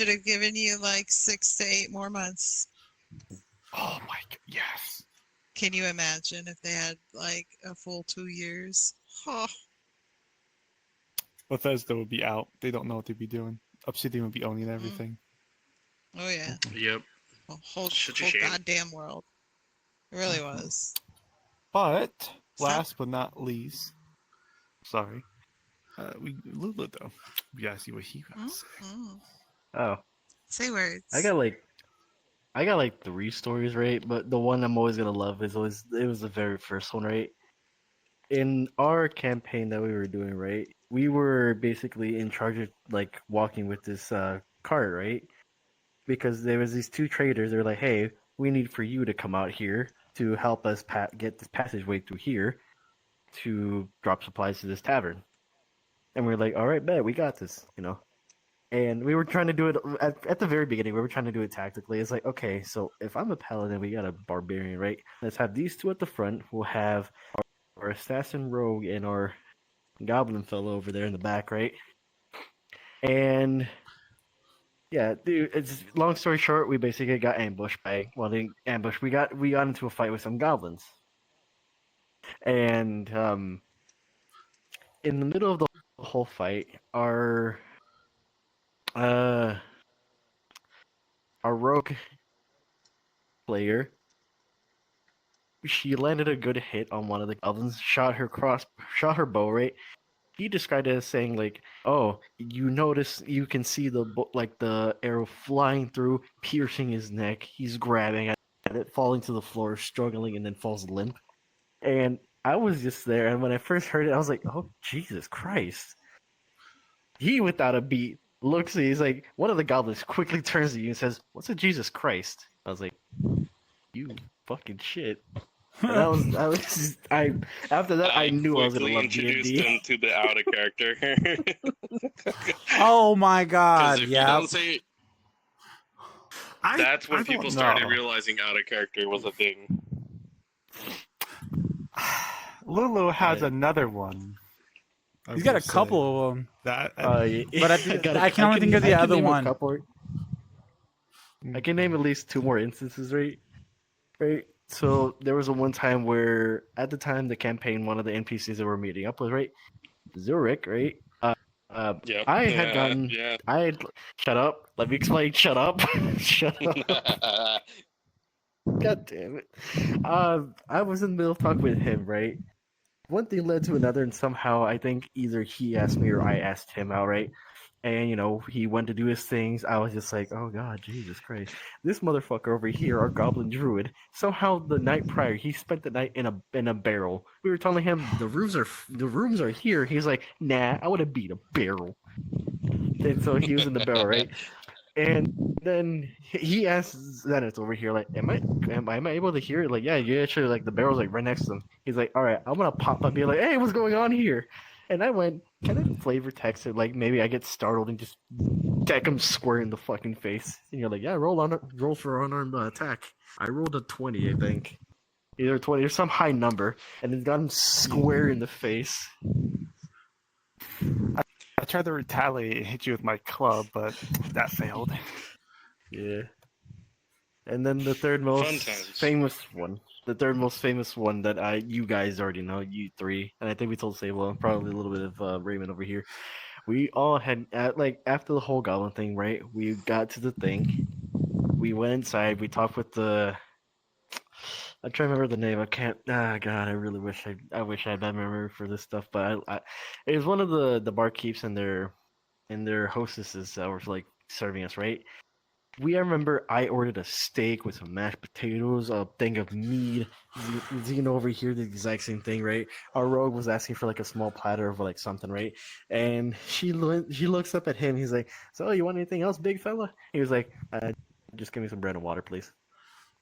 have given you like 6 to 8 more months. Oh my god, yes. Can you imagine if they had like a full 2 years? Oh. Bethesda would be out. They don't know what they'd be doing. Obsidian would be owning everything. Oh yeah. Yep. The whole Such a shame. goddamn world. It really was. But last but not least, sorry, Lulu though. We gotta see what he got to say. Oh, Say words. I got like 3 stories, right? But the one I'm always gonna love is it was the very first one, right? In our campaign that we were doing, right? We were basically in charge of like walking with this cart, right? Because there was these 2 traders. They're like, "Hey, we need for you to come out here to help us get this passageway through here to drop supplies to this tavern." And we are like, "All right, bet, we got this," And we were trying to do it at the very beginning. We were trying to do it tactically. It's like, okay, so if I'm a paladin, we got a barbarian, right? Let's have these 2 at the front. We'll have our assassin rogue and our goblin fellow over there in the back, right? And yeah, dude, it's long story short, we basically got ambushed by we got into a fight with some goblins. And in the middle of the whole fight, our rogue player, she landed a good hit on one of the goblins, shot her bow, right? He described it as saying like, "Oh, you can see the arrow flying through, piercing his neck. He's grabbing at it, falling to the floor, struggling, and then falls limp." And I was just there, and when I first heard it, I was like, "Oh, Jesus Christ!" He, without a beat, looks at he's like, one of the goblins quickly turns to you and says, "What's a Jesus Christ?" I was like, "You fucking shit." And after that, I knew I was gonna love introduced D&D. him to the out of character. Oh my god! If Yeah. you don't say, that's when people started realizing out of character was a thing. Lulu has another one. He's got a couple of them. That, But I can only think of the other one. I can name at least 2 more instances, right? Right. So there was one time where, at the time the campaign, one of the NPCs that we're meeting up with, right, Zurich, right? Yep. I had gotten. Shut up. Let me explain. Shut up. Shut up. God damn it. I was in the middle of talking with him, right? One thing led to another, and somehow I think either he asked me or I asked him out, right? And he went to do his things. I was just like, oh god, Jesus Christ, this motherfucker over here, our goblin druid. Somehow the night prior, he spent the night in a barrel. We were telling him the rooms are here. He's like, nah, I would have beat a barrel. And so he was in the barrel, right? And then he asked Zenith over here, like, am I able to hear it? Like, yeah, you actually, like, the barrel's like right next to him. He's like, all right, I'm gonna pop up and be like, hey, what's going on here? And I went, can I flavor text it? Like, maybe I get startled and just deck him square in the fucking face. And you're like, yeah, roll for unarmed attack. I rolled a 20, I think. Either 20 or some high number, and it got him square in the face. I tried to retaliate and hit you with my club, but that failed. Yeah. And then the third most famous one. The third most famous one that you guys already know, you three, and I think we told Sable, probably a little bit of Raymond over here. We all had, after the whole goblin thing, right? We got to the thing. We went inside. We talked with the. I'm trying to remember the name. I can't. Ah, God, I really wish I wish I had bad memory for this stuff. But it was one of the barkeeps and their hostesses that were like serving us, right? I remember I ordered a steak with some mashed potatoes, a thing of meat. Xeno over here did the exact same thing, right? Our rogue was asking for like a small platter of like something, right? And she looks up at him. He's like, "So you want anything else, big fella?" He was like, "Just give me some bread and water, please."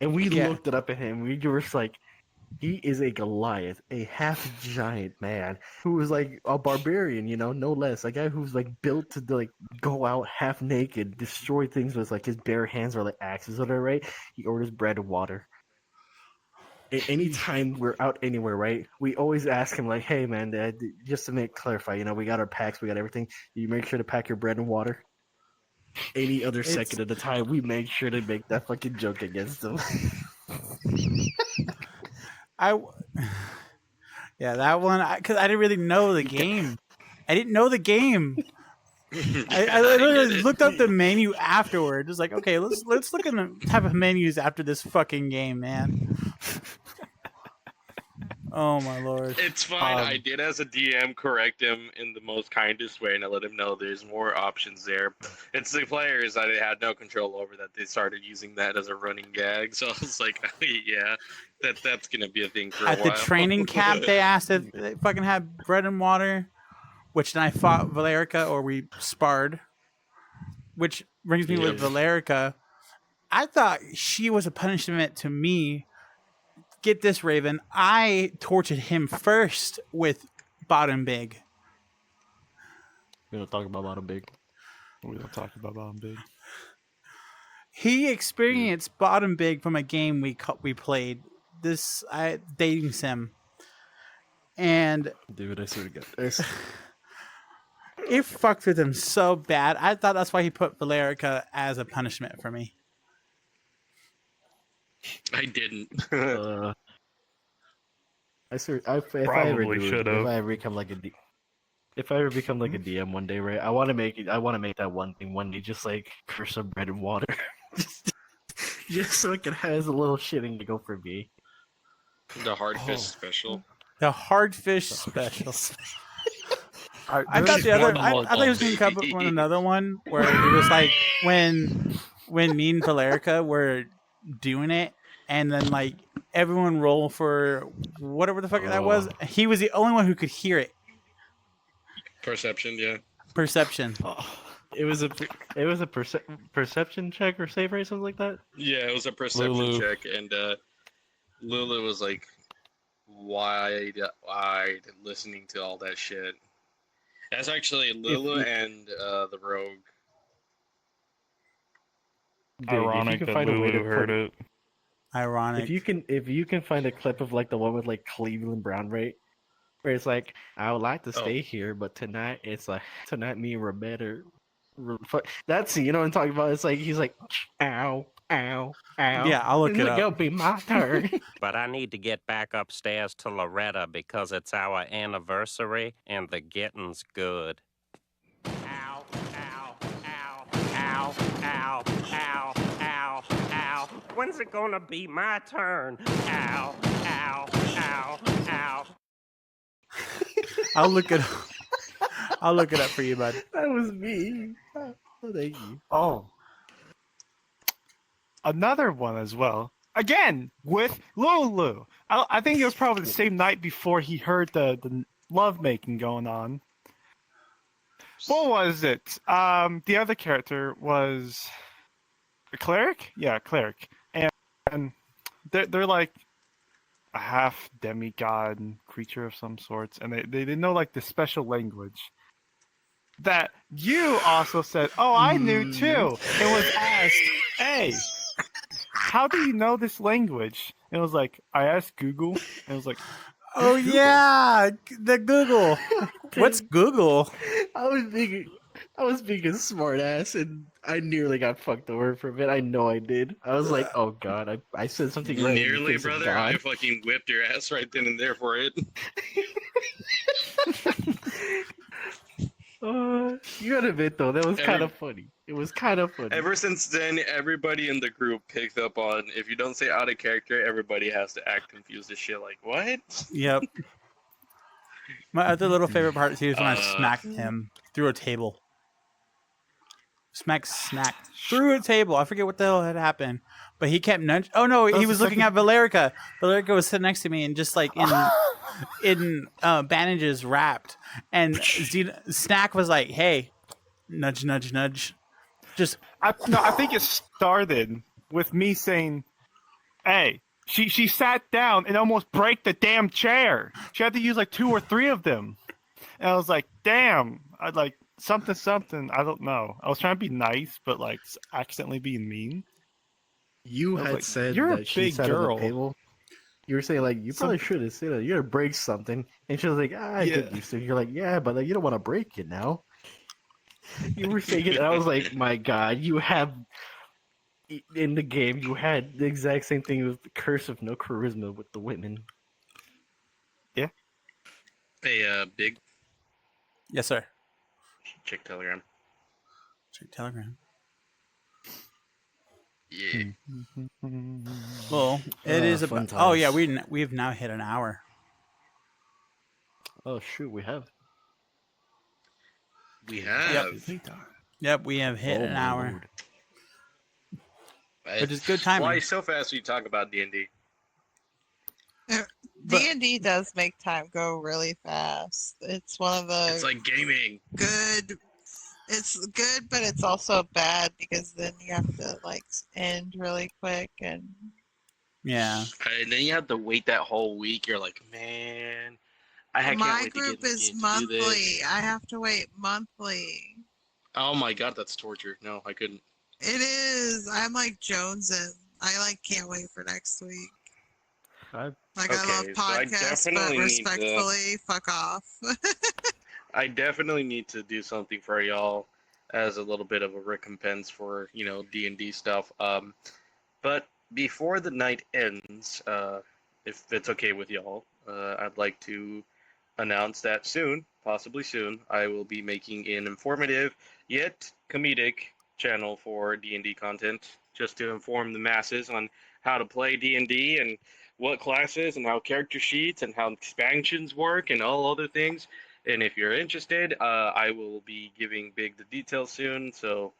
And we looked it up at him. We were just like, he is a Goliath, a half giant man who was like a barbarian, no less. A guy who's like built to like go out half naked, destroy things with like his bare hands or like axes, whatever, right? He orders bread and water. Anytime we're out anywhere, right? We always ask him like, "Hey, man, just to clarify, we got our packs, we got everything. You make sure to pack your bread and water." Any other second of the time, we make sure to make that fucking joke against him. Yeah, that one, because I didn't really know the game. I didn't know the game. I literally looked up the menu afterward. Just like, okay, let's look at the type of menus after this fucking game, man. Oh my lord. It's fine. I did, as a DM, correct him in the most kindest way, and I let him know there's more options there. It's the players that I had no control over that they started using that as a running gag. So I was like, yeah, that's gonna be a thing for a while. At the training camp, they asked if they fucking had bread and water, which then I fought Valerica, or we sparred. Which brings me with Valerica. I thought she was a punishment to me. Get this, Raven. I tortured him first with Bottom Big. We don't talk about Bottom Big. We don't talk about Bottom Big. He experienced Bottom Big from a game we played. Dating sim. And dude, I swear to God. It fucked with him so bad. I thought that's why he put Valerica as a punishment for me. I didn't. I swear, if I ever become like a DM one day, right? I want to make that one thing one day, just like curse some bread and water, just so it can have a little shitting to go for me. The hardfish special. The hardfish special. I thought he was going to come up with another one where it was like when me and Valerica were doing it, and then like everyone roll for whatever the fuck that was. He was the only one who could hear it. Perception, yeah. Perception. It was a perception check or save rate, something like that. Yeah, it was a perception check, and Lulu was like wide listening to all that shit. That's actually Lulu and the rogue. Ironic that Lulu heard it. Ironic. If you can find a clip of like the one with like Cleveland Brown, right? Where it's like, I would like to stay here, but tonight it's like me and Rebecca. That's what I'm talking about. It's like he's like, ow, ow, ow. Yeah, I'll look it up. It'll be my turn. But I need to get back upstairs to Loretta because it's our anniversary and the getting's good. Ow, ow, ow, ow, ow, ow, ow, ow. When's it gonna be my turn? Ow, ow, ow, ow. I'll look it up. I'll look it up for you, bud. That was me. Oh, thank you. Oh, another one as well. Again with Lulu. I think it was probably the same night before he heard the love making going on. What was it? The other character was a cleric. Yeah, cleric, and they're like a half demigod creature of some sorts, and they didn't know like the special language that you also said. Oh, I knew too. It was asked, hey, how do you know this language? And it was like, I asked Google, and it was like, Oh Google? yeah, the Google. What's Google? I was being a smart ass, and I nearly got fucked over from it. I know I did. I was like, oh god, I said something right. Nearly, brother. I fucking whipped your ass right then and there for it. You gotta admit though, that was kind of funny. It was kind of funny. Ever since then, everybody in the group picked up on if you don't say out of character, everybody has to act confused as shit. Like what? Yep. My other little favorite part too is when I smacked him through a table. Snack through a table. I forget what the hell had happened, but he kept nudging. Oh no, he was looking at Valerica. Valerica was sitting next to me and just like in bandages, wrapped. And Snack was like, "Hey, nudge, nudge, nudge." Just I think it started with me saying, "Hey." She sat down and almost break the damn chair. She had to use like 2 or 3 of them. And I was like, damn. I'd like something. I don't know. I was trying to be nice, but like accidentally being mean. You had like, said you're that a she big sat girl. on the table. You were saying like you probably should have said you're gonna break something, and she was like, I get used to it. You're like, yeah, but like, you don't want to break it now. You were saying it, and I was like, my god, you have. In the game, you had the exact same thing with the curse of no charisma with the women. Yeah. Hey, Big. Yes, sir. Check Telegram. Check Telegram. Yeah. Well, it is about. Oh yeah, we've now hit an hour. Oh shoot, we have. We have. Yep, we have hit an hour. Lord. Which is good timing. Why so fast when you talk about D&D? D&D does make time go really fast. It's one of the. It's like gaming. Good. It's good, but it's also bad because then you have to like end really quick and. Yeah. And then you have to wait that whole week. You're like, man, can't My wait group to get is to do monthly. this. I have to wait monthly. Oh my god, that's torture. No, I couldn't. It is. I'm like jonesing. I like can't wait for next week. I love podcasts, but respectfully, fuck off. I definitely need to do something for y'all as a little bit of a recompense for D&D stuff. But before the night ends, if it's okay with y'all, I'd like to announce that soon, possibly soon, I will be making an informative yet comedic channel for D&D content, just to inform the masses on how to play D&D and what classes and how character sheets and how expansions work and all other things. And if you're interested, I will be giving Big the details soon, so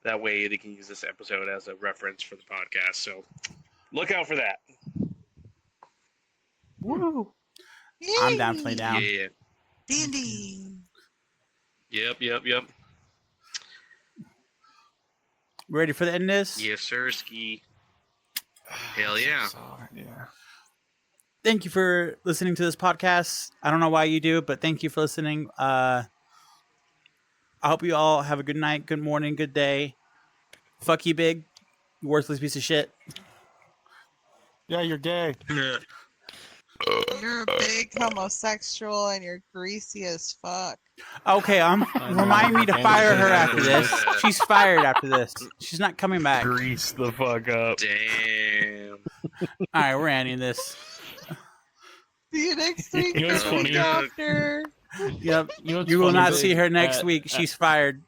that way they can use this episode as a reference for the podcast. So look out for that. Woo! I'm definitely down. Yeah. D&D. Yep. Ready for the end of this? Yes, sir, Ski. Hell yeah. Yeah. Thank you for listening to this podcast. I don't know why you do, but thank you for listening. I hope you all have a good night, good morning, good day. Fuck you, Big. You worthless piece of shit. Yeah, you're gay. You're a big homosexual and you're greasy as fuck. Okay, remind me to fire her after this. She's fired after this. She's not coming back. Grease the fuck up. Damn. All right, we're ending this. See you next week. You know what's funny? Doctor. Yep. You know what's You will funny, not though? see her next week. She's fired.